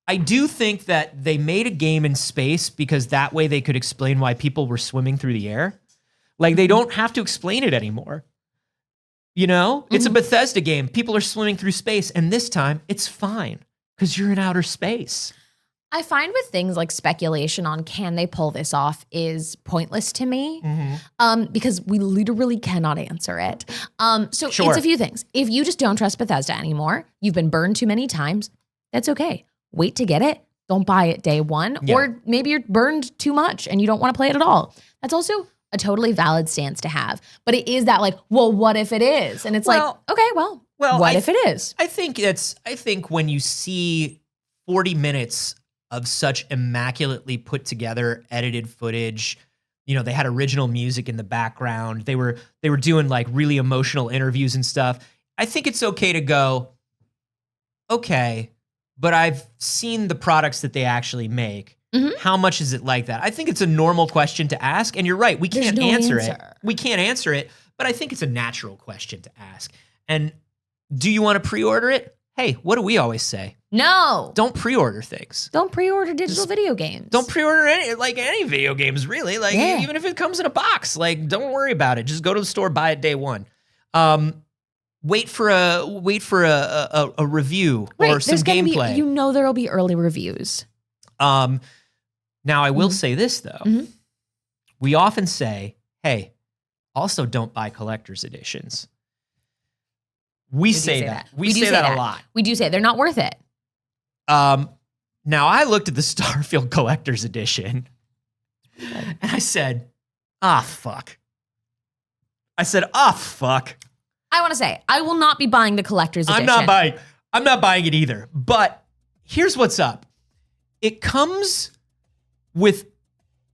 Speaker 2: I do think that they made a game in space because that way they could explain why people were swimming through the air. Like, they don't have to explain it anymore. You know? It's a Bethesda game. People are swimming through space, and this time it's fine because you're in outer space.
Speaker 1: I find with things like speculation on can they pull this off is pointless to me because we literally cannot answer it. So
Speaker 2: Sure.
Speaker 1: it's a few things. If you just don't trust Bethesda anymore, you've been burned too many times, that's okay. Wait to get it. Don't buy it day one.
Speaker 2: Yeah.
Speaker 1: Or maybe you're burned too much and you don't want to play it at all. That's also a totally valid stance to have. But it is that like, well, what if it is? And it's like, okay, well, what if it is?
Speaker 2: I think when you see 40 minutes of such immaculately put together edited footage, you know, they had original music in the background. They were doing like really emotional interviews and stuff. I think it's okay to go, okay, but I've seen the products that they actually make. How much is it like that? I think it's a normal question to ask. And you're right, we can't answer it. We can't answer it, but I think it's a natural question to ask. And do you want to pre-order it? Hey, what do we always say?
Speaker 1: No.
Speaker 2: Don't pre-order things.
Speaker 1: Don't pre-order digital video games.
Speaker 2: Don't pre-order any video games, really. Like, even if it comes in a box, like, don't worry about it. Just go to the store, buy it day one. Wait for a review or some gameplay.
Speaker 1: You know there'll be early reviews.
Speaker 2: Now, I will say this, though. We often say, hey, also don't buy collector's editions. We say that. We say that a lot.
Speaker 1: We do say they're not worth it.
Speaker 2: Now, I looked at the Starfield collector's edition and I said, fuck. I
Speaker 1: want to say, I will not be buying the collector's edition.
Speaker 2: I'm not buying it either. But here's what's up. It comes with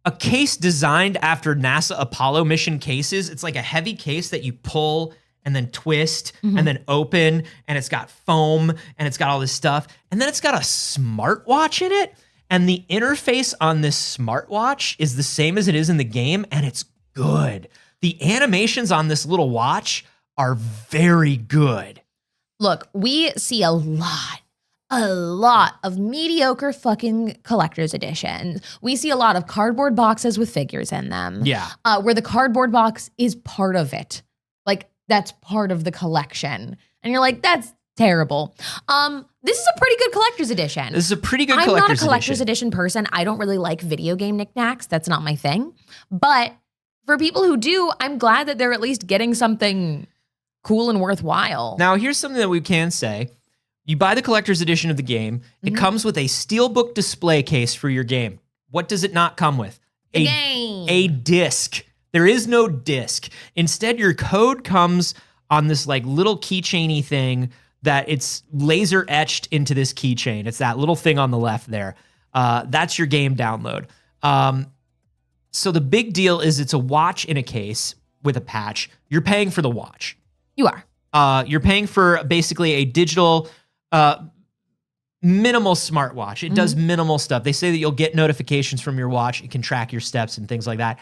Speaker 2: a case designed after NASA Apollo mission cases. It's like a heavy case that you pull and then twist and then open, and it's got foam and it's got all this stuff. And then it's got a smartwatch in it. And the interface on this smartwatch is the same as it is in the game, and it's good. The animations on this little watch are very good.
Speaker 1: Look, we see a lot of mediocre fucking collector's editions. We see a lot of cardboard boxes with figures in them.
Speaker 2: Yeah.
Speaker 1: Where the cardboard box is part of it. Like, that's part of the collection. And you're like, that's terrible. This is a pretty good collector's edition.
Speaker 2: This is a pretty good
Speaker 1: I'm
Speaker 2: collector's edition.
Speaker 1: not a collector's edition person. I don't really like video game knickknacks. That's not my thing. But for people who do, I'm glad that they're at least getting something cool and worthwhile.
Speaker 2: Now, here's something that we can say. You buy the collector's edition of the game. It comes with a steelbook display case for your game. What does it not come with? A disc. There is no disc. Instead, your code comes on this like little keychainy thing that it's laser etched into this keychain. It's that little thing on the left there. That's your game download. So the big deal is it's a watch in a case with a patch. You're paying for the watch.
Speaker 1: You are.
Speaker 2: You're paying for basically a digital minimal smartwatch. It does minimal stuff. They say that you'll get notifications from your watch. It can track your steps and things like that.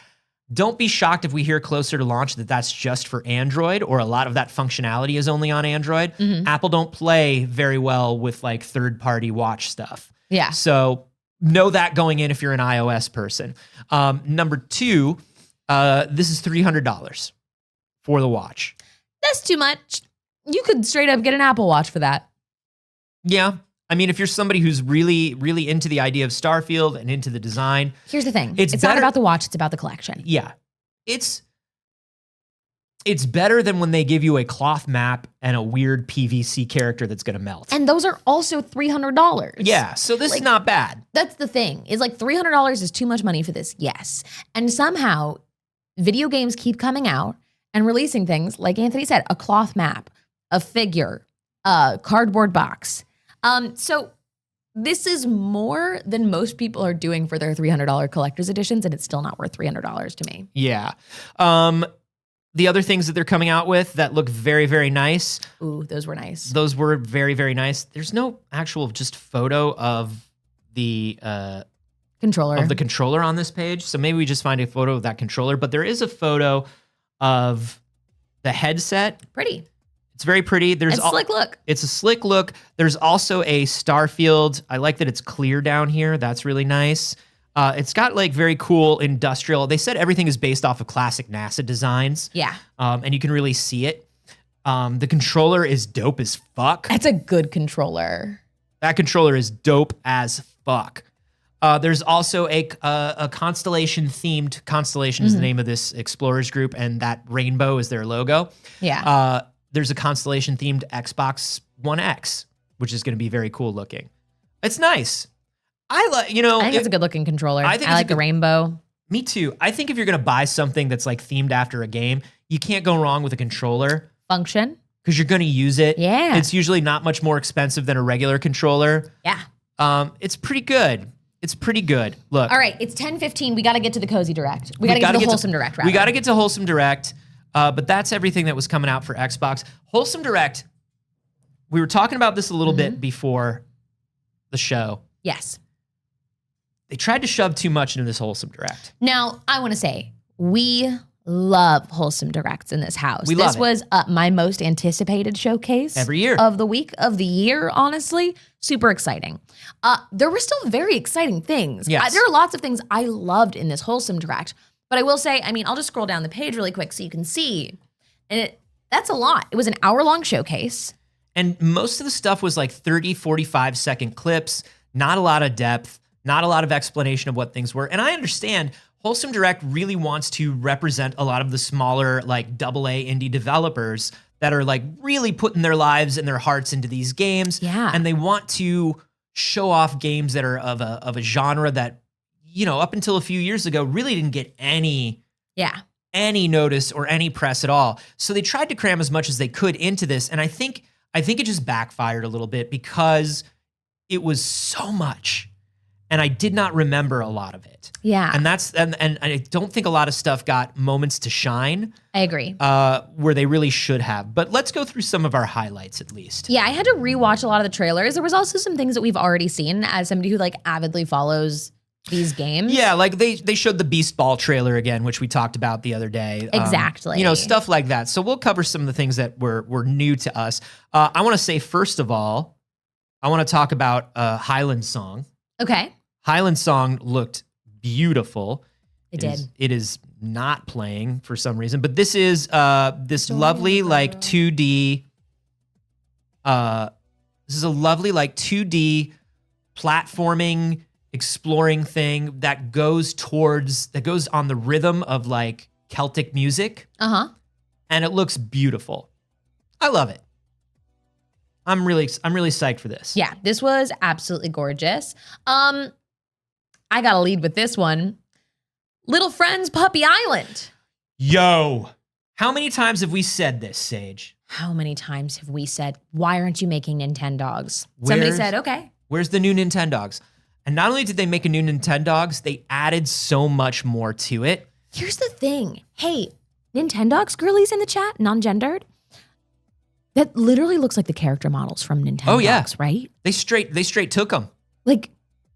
Speaker 2: Don't be shocked if we hear closer to launch that that's just for Android, or a lot of that functionality is only on Android. Apple don't play very well with like third-party watch stuff.
Speaker 1: Yeah.
Speaker 2: So know that going in if you're an iOS person. Number two, this is $300 for the watch.
Speaker 1: That's too much. You could straight up get an Apple Watch for that.
Speaker 2: Yeah. I mean, if you're somebody who's really, really into the idea of Starfield and into the design.
Speaker 1: Here's the thing. It's not about the watch, it's about the collection.
Speaker 2: Yeah. It's better than when they give you a cloth map and a weird PVC character that's going to melt.
Speaker 1: And those are also $300.
Speaker 2: Yeah. So this is not bad.
Speaker 1: That's the thing. Is like $300 is too much money for this. Yes. And somehow video games keep coming out and releasing things, like Anthony said, a cloth map, a figure, a cardboard box. So this is more than most people are doing for their $300 collector's editions, and it's still not worth $300 to me.
Speaker 2: Yeah. The other things that they're coming out with that look very, very nice.
Speaker 1: Ooh, those were nice.
Speaker 2: Those were very, very nice. There's no actual just photo of the
Speaker 1: controller
Speaker 2: on this page. So maybe we just find a photo of that controller, but there is a photo of the headset.
Speaker 1: Pretty.
Speaker 2: It's very pretty.
Speaker 1: It's a slick look.
Speaker 2: It's a slick look. There's also a STARFIELD. I like that it's clear down here. That's really nice. It's got like very cool industrial. They said everything is based off of classic NASA designs.
Speaker 1: Yeah.
Speaker 2: And you can really see it. The controller is dope as fuck.
Speaker 1: That's a good controller.
Speaker 2: That controller is dope as fuck. There's also a Constellation themed. Constellation is the name of this explorers group, and that rainbow is their logo.
Speaker 1: Yeah.
Speaker 2: There's a Constellation themed Xbox One X, which is going to be very cool looking. It's nice. I think
Speaker 1: it's a good looking controller. I
Speaker 2: think
Speaker 1: like the rainbow.
Speaker 2: Me too. I think if you're going to buy something that's like themed after a game, you can't go wrong with a controller.
Speaker 1: Function.
Speaker 2: Because you're going to use it.
Speaker 1: Yeah.
Speaker 2: It's usually not much more expensive than a regular controller.
Speaker 1: Yeah.
Speaker 2: It's pretty good. It's pretty good. Look.
Speaker 1: All right, it's 10:15. We got to get to the Cozy Direct. We got to get to the Wholesome Direct, rather.
Speaker 2: We got to get to Wholesome Direct, but that's everything that was coming out for Xbox. Wholesome Direct, we were talking about this a little bit before the show.
Speaker 1: Yes.
Speaker 2: They tried to shove too much into this Wholesome Direct.
Speaker 1: Now, I want to say, we love Wholesome Directs in this house.
Speaker 2: This
Speaker 1: was my most anticipated showcase
Speaker 2: every year
Speaker 1: of the week of the year, honestly. Super exciting. There were still very exciting things.
Speaker 2: Yes.
Speaker 1: There are lots of things I loved in this Wholesome Direct. But I will say, I'll just scroll down the page really quick so you can see. And that's a lot. It was an hour-long showcase.
Speaker 2: And most of the stuff was like 30, 45-second clips, not a lot of depth, not a lot of explanation of what things were. And I understand Wholesome Direct really wants to represent a lot of the smaller, like AA indie developers that are like really putting their lives and their hearts into these games.
Speaker 1: Yeah.
Speaker 2: And they want to show off games that are of a genre that, up until a few years ago really didn't get any notice or any press at all. So they tried to cram as much as they could into this. And I think it just backfired a little bit because it was so much. And I did not remember a lot of it.
Speaker 1: Yeah.
Speaker 2: And and I don't think a lot of stuff got moments to shine.
Speaker 1: I agree.
Speaker 2: Where they really should have. But let's go through some of our highlights at least.
Speaker 1: Yeah, I had to rewatch a lot of the trailers. There was also some things that we've already seen as somebody who like avidly follows these games.
Speaker 2: Yeah, like they showed the Beast Ball trailer again, which we talked about the other day.
Speaker 1: Exactly.
Speaker 2: Stuff like that. So we'll cover some of the things that were new to us. I want to say, first of all, I want to talk about Highland Song.
Speaker 1: Okay.
Speaker 2: Highland Song looked beautiful.
Speaker 1: It did.
Speaker 2: It is not playing for some reason, but this is this lovely like 2D. This is a lovely like 2D platforming exploring thing that goes on the rhythm of like Celtic music. And it looks beautiful. I love it. I'm really psyched for this.
Speaker 1: Yeah, this was absolutely gorgeous. I gotta lead with this one. Little Friends Puppy Island.
Speaker 2: Yo, how many times have we said this, Saige?
Speaker 1: How many times have we said, why aren't you making Nintendogs? Somebody said, okay.
Speaker 2: Where's the new Nintendogs? And not only did they make a new Nintendogs, they added so much more to it.
Speaker 1: Here's the thing. Hey, Nintendogs girlies in the chat, non-gendered. That literally looks like the character models from Nintendogs,
Speaker 2: oh, yeah.
Speaker 1: Right?
Speaker 2: They straight took them.
Speaker 1: Like,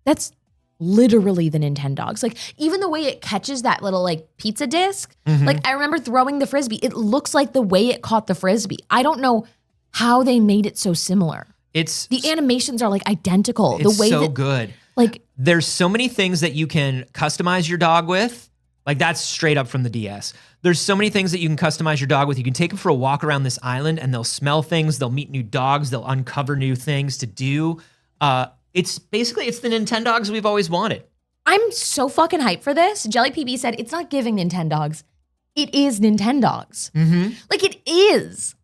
Speaker 1: that's literally the Nintendogs. Like, even the way it catches that little like pizza disc, like I remember throwing the Frisbee. It looks like the way it caught the Frisbee. I don't know how they made it so similar. The animations are like identical.
Speaker 2: It's
Speaker 1: the way
Speaker 2: so good.
Speaker 1: Like,
Speaker 2: there's so many things that you can customize your dog with. Like that's straight up from the DS. There's so many things that you can customize your dog with. You can take them for a walk around this island and they'll smell things. They'll meet new dogs. They'll uncover new things to do. It's the Nintendogs we've always wanted.
Speaker 1: I'm so fucking hyped for this. Jelly PB said it's not giving Nintendogs. It is Nintendogs. Like it is.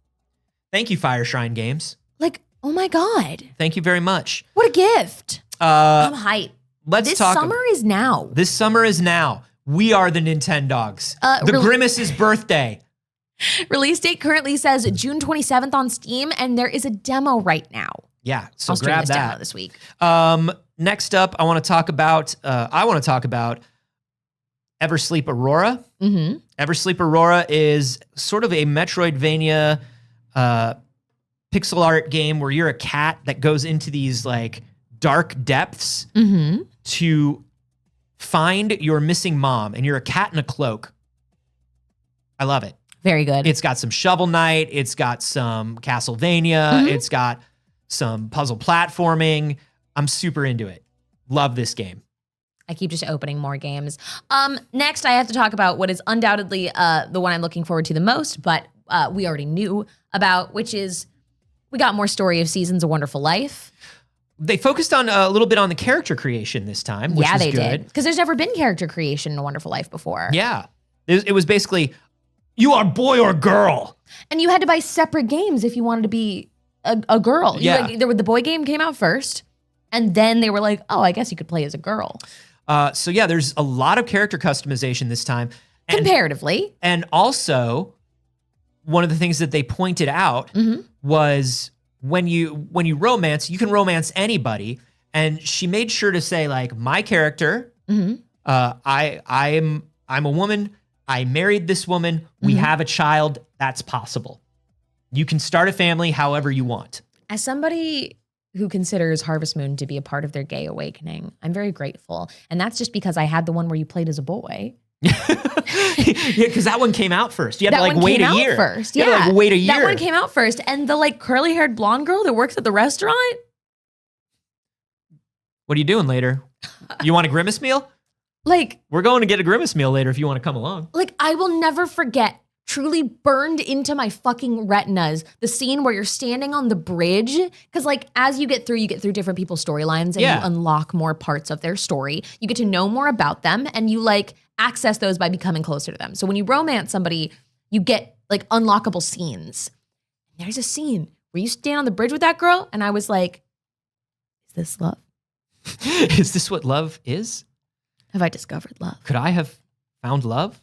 Speaker 2: Thank you, Fire Shrine Games.
Speaker 1: Like, oh my God.
Speaker 2: Thank you very much.
Speaker 1: What a gift. I'm hyped. This summer is now.
Speaker 2: This summer is now. We are the Nintendogs. The Grimace's birthday.
Speaker 1: Release date currently says June 27th on Steam, and there is a demo right now.
Speaker 2: Yeah, so
Speaker 1: I'll
Speaker 2: grab
Speaker 1: this
Speaker 2: that
Speaker 1: demo this week.
Speaker 2: Next up, I want to talk about Eversleep Aurora. Eversleep Aurora is sort of a Metroidvania pixel art game where you're a cat that goes into these like dark depths to find your missing mom, and you're a cat in a cloak. I love it.
Speaker 1: Very good.
Speaker 2: It's got some Shovel Knight. It's got some Castlevania. It's got some puzzle platforming. I'm super into it. Love this game.
Speaker 1: I keep just opening more games. Next, I have to talk about what is undoubtedly the one I'm looking forward to the most, but we already knew about, which is we got more Story of Seasons: A Wonderful Life.
Speaker 2: They focused on a little bit on the character creation this time, which was
Speaker 1: they
Speaker 2: good.
Speaker 1: did. Because there's never been character creation in A Wonderful Life before.
Speaker 2: Yeah. It was basically, you are boy or girl.
Speaker 1: And you had to buy separate games if you wanted to be a girl.
Speaker 2: Yeah.
Speaker 1: The boy game came out first, and then they were like, oh, I guess you could play as a girl.
Speaker 2: So yeah, there's a lot of character customization this time.
Speaker 1: Comparatively.
Speaker 2: And also, one of the things that they pointed out was when you romance, you can romance anybody. And she made sure to say, like, my character, I'm a woman, I married this woman, we have a child, that's possible. You can start a family however you want.
Speaker 1: As somebody who considers Harvest Moon to be a part of their gay awakening, I'm very grateful. And that's just because I had the one where you played as a boy.
Speaker 2: Yeah, because that one came out first. You had
Speaker 1: That
Speaker 2: to
Speaker 1: one
Speaker 2: wait
Speaker 1: came
Speaker 2: a
Speaker 1: out
Speaker 2: year.
Speaker 1: first.
Speaker 2: You
Speaker 1: Yeah,
Speaker 2: had to wait a year.
Speaker 1: That one came out first, and the curly-haired blonde girl that works at the restaurant.
Speaker 2: What are you doing later? You want a Grimace meal? We're going to get a Grimace meal later if you want to come along.
Speaker 1: I will never forget, truly burned into my fucking retinas, the scene where you're standing on the bridge. Because as you get through different people's storylines and you unlock more parts of their story. You get to know more about them, and you access those by becoming closer to them. So when you romance somebody, you get unlockable scenes. There's a scene where you stand on the bridge with that girl, and I was like, is this love?
Speaker 2: Is this what love is?
Speaker 1: Have I discovered love?
Speaker 2: Could I have found love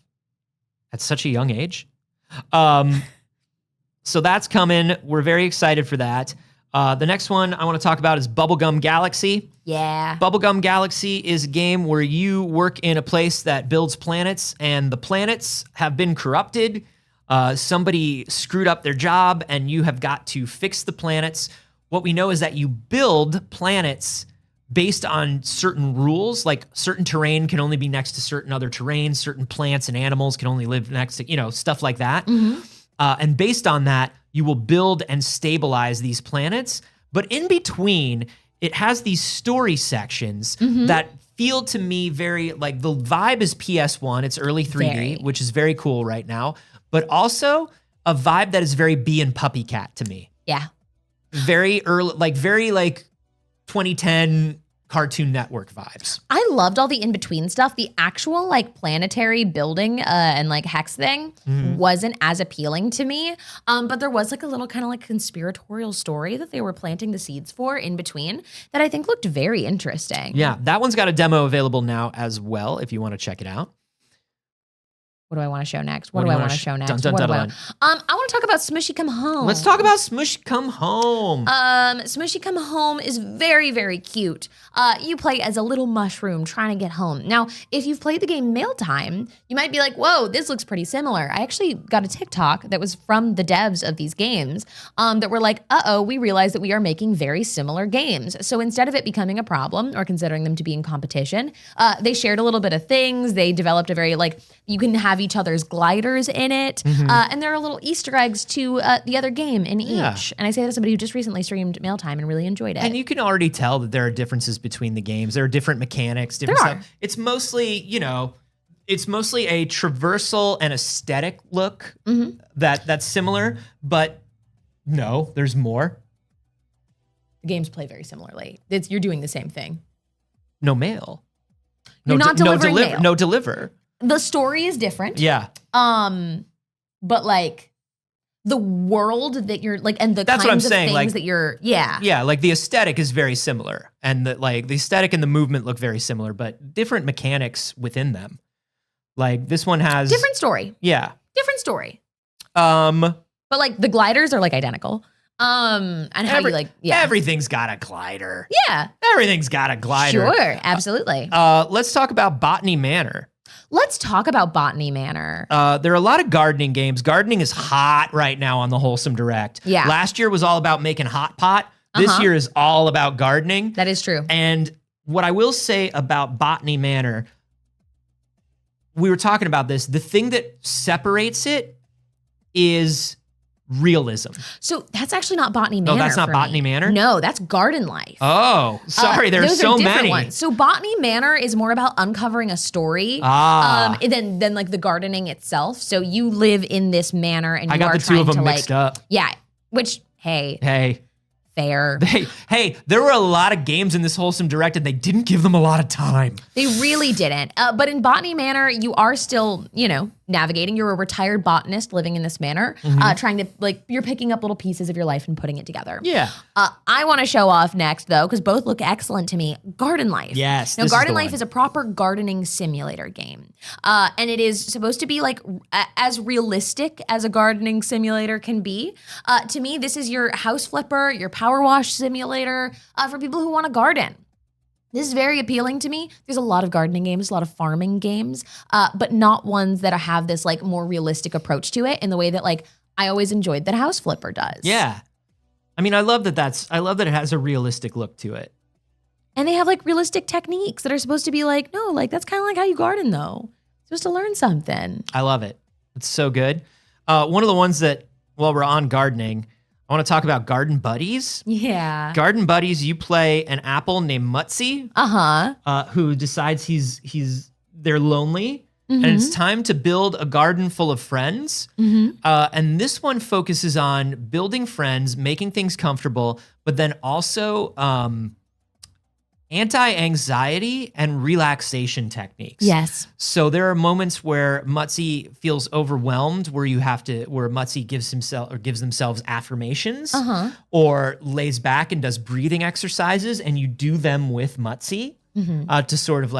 Speaker 2: at such a young age? So that's coming. We're very excited for that. The next one I want to talk about is Bubblegum Galaxy.
Speaker 1: Yeah.
Speaker 2: Bubblegum Galaxy is a game where you work in a place that builds planets, and the planets have been corrupted. Somebody screwed up their job, and you have got to fix the planets. What we know is that you build planets based on certain rules, like certain terrain can only be next to certain other terrains, certain plants and animals can only live next to, stuff like that. And based on that, you will build and stabilize these planets. But in between, it has these story sections that feel to me very, the vibe is PS1, it's early 3D, which is very cool right now, but also a vibe that is very Bee and Puppy Cat to me.
Speaker 1: Yeah.
Speaker 2: Very early, very 2010 Cartoon Network vibes.
Speaker 1: I loved all the in-between stuff. The actual planetary building and hex thing wasn't as appealing to me. But there was a little kind of conspiratorial story that they were planting the seeds for in between that I think looked very interesting.
Speaker 2: Yeah, that one's got a demo available now as well if you want to check it out.
Speaker 1: What do I want to show next? What do I want to show next?
Speaker 2: Dun, dun, dun, dun.
Speaker 1: I want to talk about Smushy Come Home.
Speaker 2: Let's talk about Smushy Come Home.
Speaker 1: Smushy Come Home is very, very cute. You play as a little mushroom trying to get home. Now, if you've played the game Mail Time, you might be like, whoa, this looks pretty similar. I actually got a TikTok that was from the devs of these games that were like, uh-oh, we realized that we are making very similar games. So instead of it becoming a problem or considering them to be in competition, they shared a little bit of things. They developed a very, you can have each other's gliders in it. And there are little Easter eggs to the other game in each. And I say that as somebody who just recently streamed Mail Time and really enjoyed it.
Speaker 2: And you can already tell that there are differences between the games. There are different mechanics, different stuff. It's mostly, it's mostly a traversal and aesthetic look that's similar, but no, there's more.
Speaker 1: The games play very similarly. You're doing the same thing.
Speaker 2: No mail.
Speaker 1: You're not delivering mail.
Speaker 2: No deliver.
Speaker 1: The story is different.
Speaker 2: Yeah.
Speaker 1: But the world that you're and the
Speaker 2: That's
Speaker 1: kinds
Speaker 2: what I'm
Speaker 1: of
Speaker 2: saying.
Speaker 1: things that you're
Speaker 2: Yeah, the aesthetic is very similar. And the aesthetic and the movement look very similar, but different mechanics within them. This one has
Speaker 1: different story.
Speaker 2: Yeah.
Speaker 1: Different story.
Speaker 2: But
Speaker 1: the gliders are how
Speaker 2: everything's got a glider.
Speaker 1: Yeah.
Speaker 2: Everything's got a glider.
Speaker 1: Sure, absolutely.
Speaker 2: Let's talk about Botany Manor.
Speaker 1: Let's talk about Botany Manor.
Speaker 2: There are a lot of gardening games. Gardening is hot right now on the Wholesome Direct.
Speaker 1: Yeah.
Speaker 2: Last year was all about making hot pot. This year is all about gardening.
Speaker 1: That is true.
Speaker 2: And what I will say about Botany Manor, we were talking about this, the thing that separates it is realism.
Speaker 1: So that's actually not Botany Manor.
Speaker 2: No, that's not
Speaker 1: for
Speaker 2: Botany
Speaker 1: me.
Speaker 2: Manor?
Speaker 1: No, that's Garden Life.
Speaker 2: Oh, sorry, there's
Speaker 1: those
Speaker 2: so
Speaker 1: are different
Speaker 2: many.
Speaker 1: ones. So Botany Manor is more about uncovering a story than like the gardening itself. So you live in this manor and you
Speaker 2: I got
Speaker 1: are
Speaker 2: the two of
Speaker 1: trying
Speaker 2: them
Speaker 1: to
Speaker 2: mixed
Speaker 1: like,
Speaker 2: up.
Speaker 1: yeah, which, hey, fair.
Speaker 2: Hey, there were a lot of games in this Wholesome Direct and they didn't give them a lot of time.
Speaker 1: They really didn't. But in Botany Manor, you are still, navigating. You're a retired botanist living in this manor, trying to, you're picking up little pieces of your life and putting it together.
Speaker 2: Yeah.
Speaker 1: I want to show off next, though, because both look excellent to me. Garden Life.
Speaker 2: Yes,
Speaker 1: Now,
Speaker 2: this is
Speaker 1: Garden
Speaker 2: the
Speaker 1: Life
Speaker 2: one.
Speaker 1: is a proper gardening simulator game. And it is supposed to be, as realistic as a gardening simulator can be. To me, this is your house flipper, your power wash simulator for people who want to garden. This is very appealing to me. There's a lot of gardening games, a lot of farming games, but not ones that have this more realistic approach to it in the way that I always enjoyed that House Flipper does.
Speaker 2: Yeah. I mean, I love that it has a realistic look to it.
Speaker 1: And they have realistic techniques that are supposed to be no, that's kind of like how you garden though. You're supposed to learn something.
Speaker 2: I love it. It's so good. One of the ones that, while we're on gardening, I want to talk about Garden Buddies.
Speaker 1: Yeah.
Speaker 2: Garden Buddies, you play an apple named Mutzi, who decides they're lonely, and it's time to build a garden full of friends. And this one focuses on building friends, making things comfortable, but then also anti-anxiety and relaxation techniques.
Speaker 1: Yes.
Speaker 2: So there are moments where Mutzi feels overwhelmed, where Mutzi gives themselves affirmations, or lays back and does breathing exercises, and you do them with Mutzi to sort of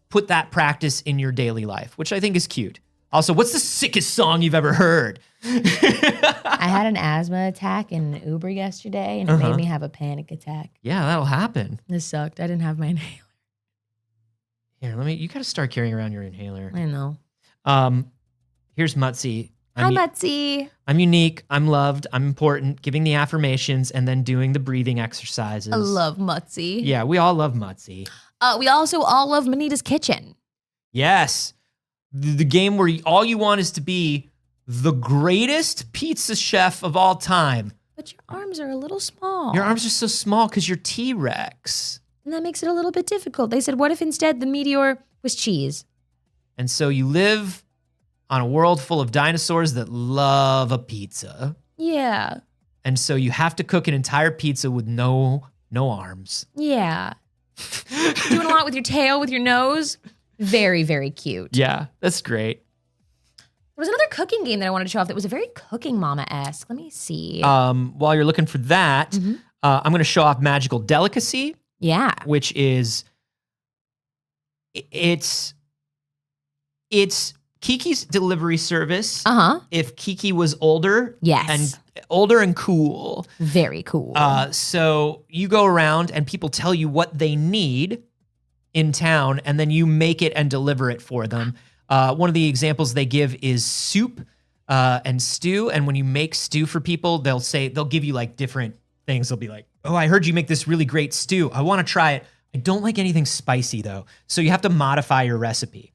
Speaker 2: put that practice in your daily life, which I think is cute. Also, what's the sickest song you've ever heard?
Speaker 1: I had an asthma attack in Uber yesterday, and it made me have a panic attack.
Speaker 2: Yeah, that'll happen.
Speaker 1: This sucked. I didn't have my inhaler.
Speaker 2: Here, you gotta start carrying around your inhaler.
Speaker 1: I know.
Speaker 2: Here's Mutzi.
Speaker 1: Hi, Mutzi.
Speaker 2: I'm unique, I'm loved, I'm important, giving the affirmations and then doing the breathing exercises.
Speaker 1: I love Mutzi.
Speaker 2: Yeah, we all love Mutzi.
Speaker 1: We also all love Manita's Kitchen.
Speaker 2: Yes. The game where all you want is to be the greatest pizza chef of all time.
Speaker 1: But your arms are a little small.
Speaker 2: Your arms are so small because you're T-Rex.
Speaker 1: And that makes it a little bit difficult. They said, what if instead the meteor was cheese?
Speaker 2: And so you live on a world full of dinosaurs that love a pizza.
Speaker 1: Yeah.
Speaker 2: And so you have to cook an entire pizza with no arms.
Speaker 1: Yeah. Doing a lot with your tail, with your nose. Very, very cute.
Speaker 2: Yeah, that's great.
Speaker 1: There was another cooking game that I wanted to show off that was a very Cooking Mama-esque. Let me see.
Speaker 2: While you're looking for that, I'm going to show off Magical Delicacy.
Speaker 1: Yeah.
Speaker 2: Which is, it's Kiki's delivery service. If Kiki was older.
Speaker 1: Yes.
Speaker 2: And older and cool.
Speaker 1: Very cool.
Speaker 2: So you go around and people tell you what they need in town, and then you make it and deliver it for them. One of the examples they give is soup and stew. And when you make stew for people, they'll give you different things. They'll be like, oh, I heard you make this really great stew. I want to try it. I don't like anything spicy though. So you have to modify your recipe.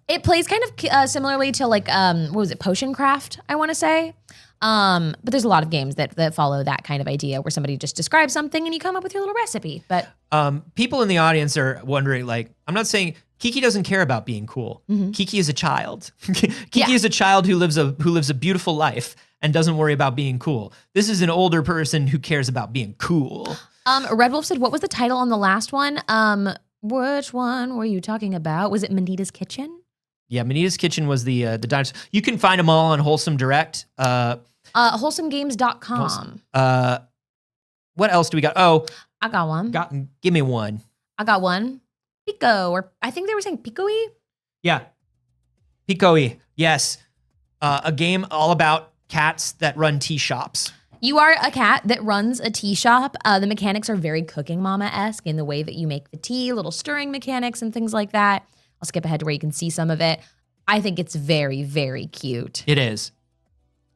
Speaker 1: It plays kind of similarly to what was it, Potion Craft, I want to say. But there's a lot of games that follow that kind of idea where somebody just describes something and you come up with your little recipe. But
Speaker 2: people in the audience are wondering, I'm not saying Kiki doesn't care about being cool. Kiki is a child. Kiki is a child who lives a beautiful life and doesn't worry about being cool. This is an older person who cares about being cool.
Speaker 1: Red Wolf said, what was the title on the last one? Which one were you talking about? Was it Manita's Kitchen?
Speaker 2: Yeah, Manita's Kitchen was the dinosaur. You can find them all on Wholesome Direct.
Speaker 1: Wholesomegames.com.
Speaker 2: What else do we got? Oh,
Speaker 1: I got one.
Speaker 2: Give me one.
Speaker 1: I got one. Pico, or I think they were saying Pico-y.
Speaker 2: Yeah, Pico-y. Yes, a game all about cats that run tea shops.
Speaker 1: You are a cat that runs a tea shop. The mechanics are very Cooking Mama-esque in the way that you make the tea, little stirring mechanics and things like that. I'll skip ahead to where you can see some of it. I think it's very, very cute.
Speaker 2: It is.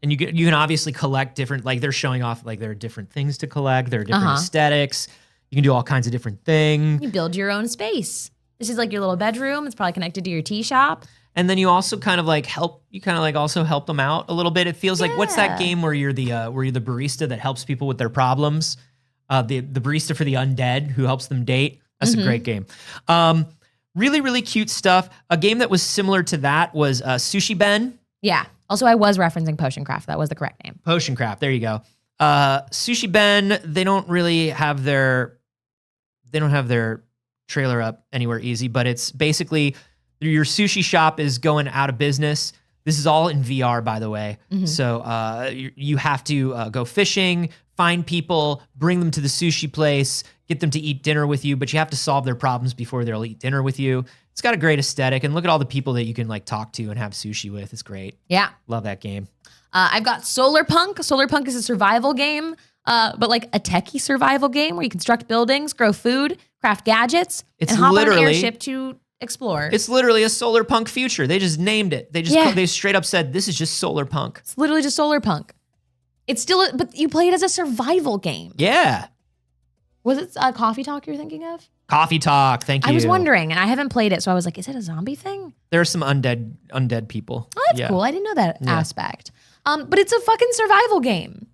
Speaker 2: And you can obviously collect different, they're showing off, there are different things to collect. There are different aesthetics. You can do all kinds of different things.
Speaker 1: You build your own space. This is your little bedroom. It's probably connected to your tea shop.
Speaker 2: And then you also kind of like also help them out a little bit. It feels like, what's that game where you're the barista that helps people with their problems? The barista for the undead who helps them date. That's a great game. Really, really cute stuff. A game that was similar to that was Sushi Ben.
Speaker 1: Yeah. Also, I was referencing Potion Craft. That was the correct name.
Speaker 2: Potion Craft. There you go. Sushi Ben. They don't have their trailer up anywhere easy, but it's basically your sushi shop is going out of business. This is all in VR, by the way. So you have to go fishing, find people, bring them to the sushi place, get them to eat dinner with you, but you have to solve their problems before they'll eat dinner with you. It's got a great aesthetic, and look at all the people that you can like talk to and have sushi with. It's great.
Speaker 1: Yeah.
Speaker 2: Love that game.
Speaker 1: I've got Solar Punk. Solar Punk is a survival game, but like a techie survival game where you construct buildings, grow food, craft gadgets, and hop on an airship to explore.
Speaker 2: It's literally a solar punk future. They just named it. They straight up said, this is just solar punk.
Speaker 1: It's literally just Solar Punk. It's still, but you play it as a survival game.
Speaker 2: Yeah.
Speaker 1: Was it Coffee Talk you're thinking of?
Speaker 2: Coffee Talk. Thank you.
Speaker 1: I was wondering, and I haven't played it, so I was like, is it a zombie thing?
Speaker 2: There are some undead people.
Speaker 1: Oh, that's cool. I didn't know that aspect. But it's a fucking survival game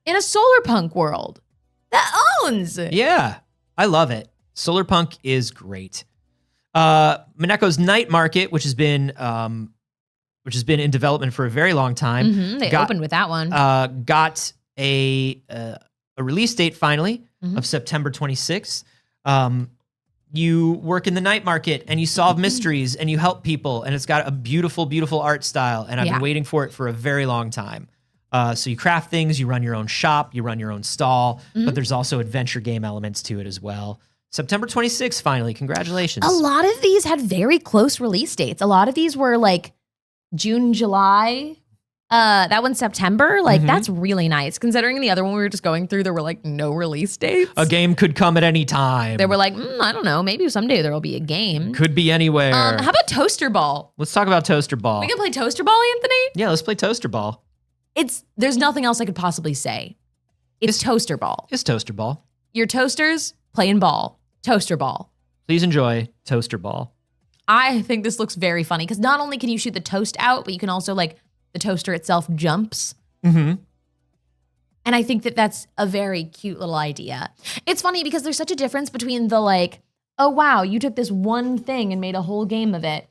Speaker 1: in a solar punk world. That owns.
Speaker 2: Yeah. I love it. Solar punk is great. Mineko's Night Market, which has been in development for a very long time.
Speaker 1: They opened with that one.
Speaker 2: Got a release date finally of September 26th. You work in the night market and you solve mysteries and you help people, and it's got a beautiful, beautiful art style. And I've been waiting for it for a very long time. So you craft things, you run your own shop, you run your own stall, but there's also adventure game elements to it as well. September 26th, finally. Congratulations.
Speaker 1: A lot of these had very close release dates. A lot of these were like June, July. That one's September. Like, that's really nice. Considering the other one we were just going through, there were like no release dates.
Speaker 2: A game could come at any time.
Speaker 1: They were like, I don't know. Maybe someday there will be a game.
Speaker 2: Could be anywhere.
Speaker 1: How about Toaster Ball?
Speaker 2: Let's talk about Toaster Ball.
Speaker 1: We can play Toaster Ball, Anthony?
Speaker 2: Yeah, let's play Toaster Ball.
Speaker 1: There's nothing else I could possibly say. It's Toaster Ball.
Speaker 2: It's Toaster Ball.
Speaker 1: Your toasters playing ball. Toaster Ball.
Speaker 2: Please enjoy Toaster Ball.
Speaker 1: I think this looks very funny because not only can you shoot the toast out, but you can also like the toaster itself jumps. And I think that that's a very cute little idea. It's funny because there's such a difference between the like, oh wow, you took this one thing and made a whole game of it.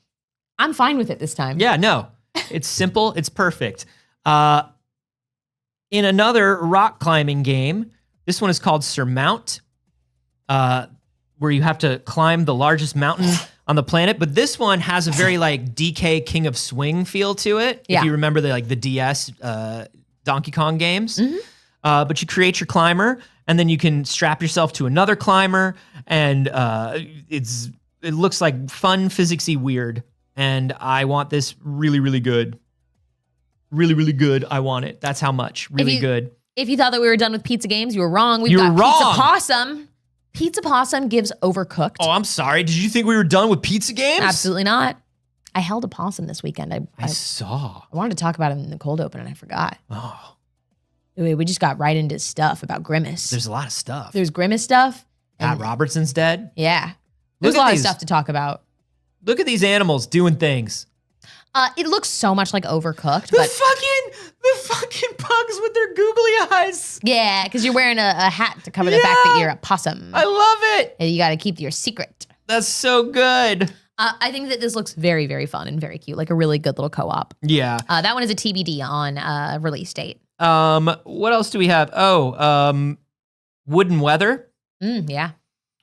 Speaker 1: I'm fine with it this time.
Speaker 2: Yeah, no. It's simple. It's perfect. In another rock climbing game, this one is called Surmount, where you have to climb the largest mountain on the planet. But this one has a very like DK King of Swing feel to it.
Speaker 1: Yeah.
Speaker 2: If you remember the DS Donkey Kong games. But you create your climber, and then you can strap yourself to another climber, and it looks like fun, physicsy weird. And I want this really, really good. Really, really good. I want it. That's how much. Really good.
Speaker 1: If you thought that we were done with pizza games, you were wrong. We've got Pizza Possum. Pizza Possum gives Overcooked.
Speaker 2: Oh, I'm sorry. Did you think we were done with pizza games?
Speaker 1: Absolutely not. I held a possum this weekend.
Speaker 2: I saw.
Speaker 1: I wanted to talk about it in the cold open and I forgot.
Speaker 2: Oh.
Speaker 1: We just got right into stuff about Grimace.
Speaker 2: There's a lot of stuff.
Speaker 1: There's Grimace stuff.
Speaker 2: Pat Robertson's dead.
Speaker 1: Yeah. There's a lot of stuff to talk about.
Speaker 2: Look at these animals doing things.
Speaker 1: It looks so much like Overcooked.
Speaker 2: The fucking pugs with their googly eyes.
Speaker 1: Yeah, because you're wearing a hat to cover the fact that you're a possum.
Speaker 2: I love it.
Speaker 1: And you got to keep your secret.
Speaker 2: That's so good.
Speaker 1: I think that this looks very, very fun and very cute. Like a really good little co-op.
Speaker 2: Yeah.
Speaker 1: That one is a TBD on release date.
Speaker 2: What else do we have? Wooden Weather.
Speaker 1: Yeah.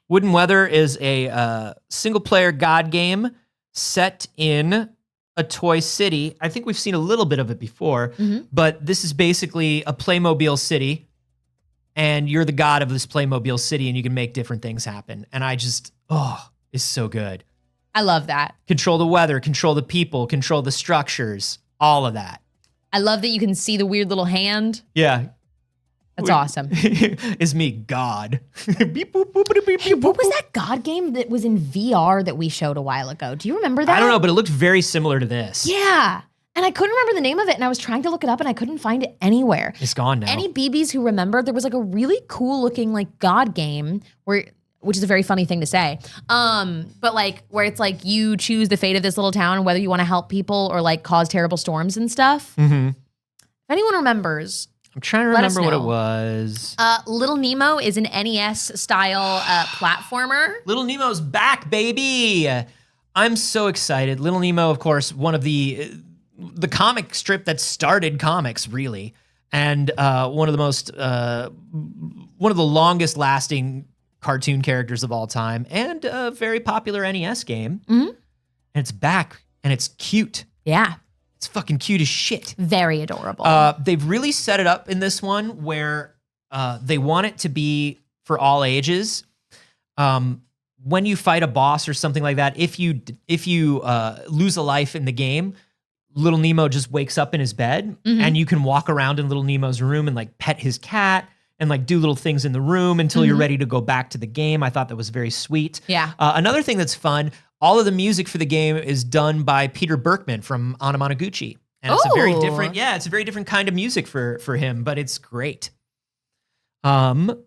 Speaker 2: Wooden Weather is a single-player God game set in a toy city. I think we've seen a little bit of it before, but this is basically a Playmobil city, and you're the god of this Playmobil city, and you can make different things happen. And it's so good.
Speaker 1: I love that.
Speaker 2: Control the weather, control the people, control the structures, all of that.
Speaker 1: I love that you can see the weird little hand.
Speaker 2: Yeah.
Speaker 1: That's awesome.
Speaker 2: It's me, God. Beep, boop, boop, beep,
Speaker 1: Hey, what was that God game that was in VR that we showed a while ago? Do you remember that?
Speaker 2: I don't know, but it looked very similar to this.
Speaker 1: Yeah. And I couldn't remember the name of it, and I was trying to look it up, and I couldn't find it anywhere.
Speaker 2: It's gone now.
Speaker 1: Any BBs who remember, there was like a really cool looking like God game where which is a very funny thing to say. But like where it's like you choose the fate of this little town, whether you want to help people or like cause terrible storms and stuff.
Speaker 2: Mm-hmm.
Speaker 1: If anyone remembers,
Speaker 2: I'm trying to remember what it was.
Speaker 1: Little Nemo is an NES style platformer.
Speaker 2: Little Nemo's back, baby. I'm so excited. Little Nemo, of course, one of the comic strip that started comics, really, and one of the longest lasting cartoon characters of all time, and a very popular NES game.
Speaker 1: Mm-hmm.
Speaker 2: And it's back, and it's cute.
Speaker 1: Yeah.
Speaker 2: It's fucking cute as shit.
Speaker 1: Very adorable.
Speaker 2: They've really set it up in this one where they want it to be for all ages. When you fight a boss or something like that, if you lose a life in the game, Little Nemo just wakes up in his bed, and you can walk around in Little Nemo's room and like pet his cat and like do little things in the room until you're ready to go back to the game. I thought that was very sweet.
Speaker 1: Yeah.
Speaker 2: Another thing that's fun, all of the music for the game is done by Peter Berkman from Anamanaguchi. And it's a very different, it's a very different kind of music for him, but it's great. What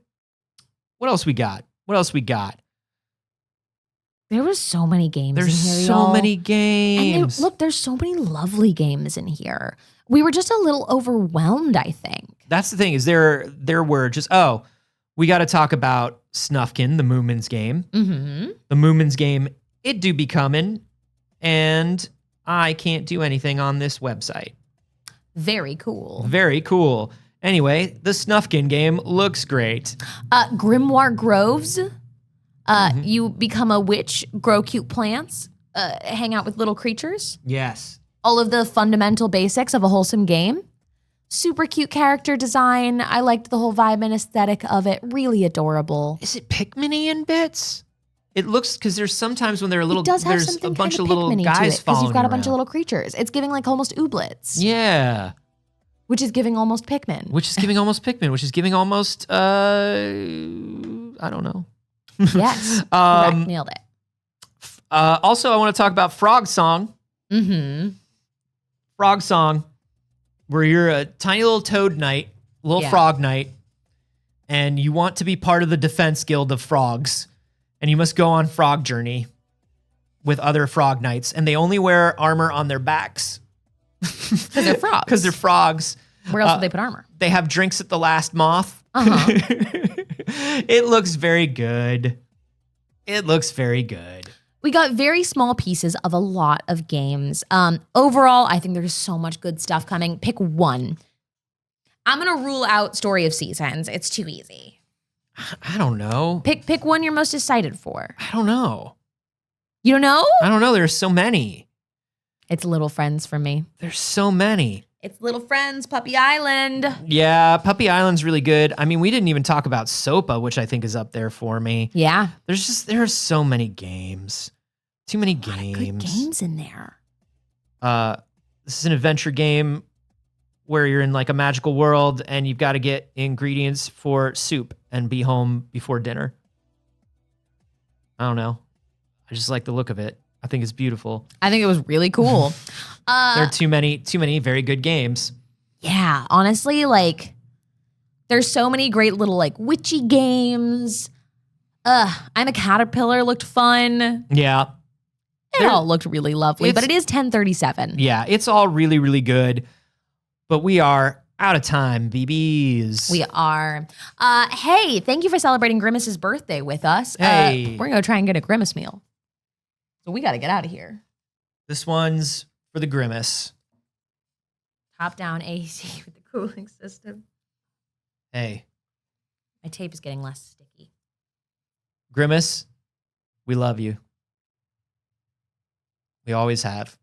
Speaker 2: else we got?
Speaker 1: There was so many games in
Speaker 2: There's
Speaker 1: here,
Speaker 2: so
Speaker 1: y'all.
Speaker 2: many games.
Speaker 1: And there's so many lovely games in here. We were just a little overwhelmed, I think.
Speaker 2: That's the thing, is there were just, we got to talk about Snufkin, the Moomins game.
Speaker 1: Mm-hmm.
Speaker 2: The Moomins game, it do be coming, and I can't do anything on this website.
Speaker 1: Very cool.
Speaker 2: Very cool. Anyway, the Snufkin game looks great.
Speaker 1: Grimoire Groves. You become a witch, grow cute plants, hang out with little creatures.
Speaker 2: Yes.
Speaker 1: All of the fundamental basics of a wholesome game. Super cute character design. I liked the whole vibe and aesthetic of it. Really adorable.
Speaker 2: Is it Pikmin-y in bits? It looks, because there's sometimes when they're a little,
Speaker 1: It does have
Speaker 2: there's
Speaker 1: something
Speaker 2: a bunch
Speaker 1: kind
Speaker 2: of little
Speaker 1: Pikmin-y to
Speaker 2: guys
Speaker 1: it, because
Speaker 2: following
Speaker 1: you've got
Speaker 2: you
Speaker 1: a bunch of
Speaker 2: around.
Speaker 1: little creatures. It's giving like almost ooblets.
Speaker 2: Yeah.
Speaker 1: Which is giving almost Pikmin.
Speaker 2: Which is giving almost Pikmin, which is giving almost, I don't know.
Speaker 1: Yes. Correct. Nailed it.
Speaker 2: Also, I want to talk about Frog Song.
Speaker 1: Mm-hmm.
Speaker 2: Frog Song, where you're a tiny little toad knight, frog knight, and you want to be part of the defense guild of frogs, and you must go on frog journey with other frog knights, and they only wear armor on their backs.
Speaker 1: Because they're frogs.
Speaker 2: Because they're frogs.
Speaker 1: Where else would they put armor?
Speaker 2: They have drinks at the last moth.
Speaker 1: Uh-huh.
Speaker 2: It looks very good. It looks very good.
Speaker 1: We got very small pieces of a lot of games. Overall, I think there's so much good stuff coming. Pick one. I'm going to rule out Story of Seasons. It's too easy.
Speaker 2: I don't know.
Speaker 1: Pick one you're most excited for.
Speaker 2: I don't know.
Speaker 1: You don't know?
Speaker 2: I don't know. There's so many.
Speaker 1: It's Little Friends for me.
Speaker 2: There's so many.
Speaker 1: It's Little Friends, Puppy Island.
Speaker 2: Yeah, Puppy Island's really good. I mean, we didn't even talk about Sopa, which I think is up there for me.
Speaker 1: Yeah.
Speaker 2: There are so many games. Too many games.
Speaker 1: Good games in there.
Speaker 2: This is an adventure game where you're in like a magical world and you've got to get ingredients for soup and be home before dinner. I don't know. I just like the look of it. I think it's beautiful.
Speaker 1: I think it was really cool.
Speaker 2: There are too many very good games.
Speaker 1: Yeah, honestly, like there's so many great little like witchy games. I'm a Caterpillar looked fun.
Speaker 2: Yeah.
Speaker 1: It all looked really lovely, but it is 10:37.
Speaker 2: Yeah, it's all really, really good. But we are out of time, BBs.
Speaker 1: We are. Hey, thank you for celebrating Grimace's birthday with us.
Speaker 2: Hey.
Speaker 1: We're going to try and get a Grimace meal. So we got to get out of here.
Speaker 2: This one's for the Grimace.
Speaker 1: Top down AC with the cooling system.
Speaker 2: Hey.
Speaker 1: My tape is getting less sticky.
Speaker 2: Grimace, we love you. We always have.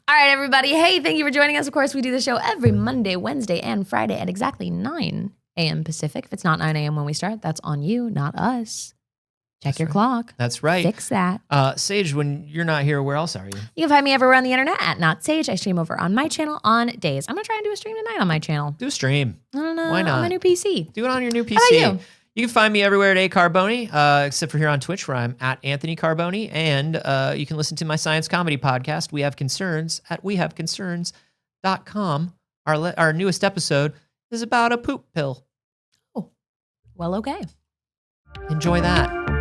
Speaker 1: All right, everybody. Hey, thank you for joining us. Of course, we do the show every Monday, Wednesday, and Friday at exactly 9 a.m. Pacific. If it's not 9 a.m. when we start, that's on you, not us. Check your clock.
Speaker 2: That's right.
Speaker 1: Fix that.
Speaker 2: Saige, when you're not here, where else are you?
Speaker 1: You can find me everywhere on the internet at Not Saige. I stream over on my channel on days. I'm going to try and do a stream tonight on my channel.
Speaker 2: Do a stream.
Speaker 1: I don't know.
Speaker 2: Why not?
Speaker 1: On my new PC.
Speaker 2: Do it on your new PC.
Speaker 1: How about you?
Speaker 2: You can find me everywhere at Carboni, except for here on Twitch, where I'm at Anthony Carboni. And you can listen to my science comedy podcast, We Have Concerns, at wehaveconcerns.com. Our newest episode is about a poop pill.
Speaker 1: Oh, well, okay.
Speaker 2: enjoy that.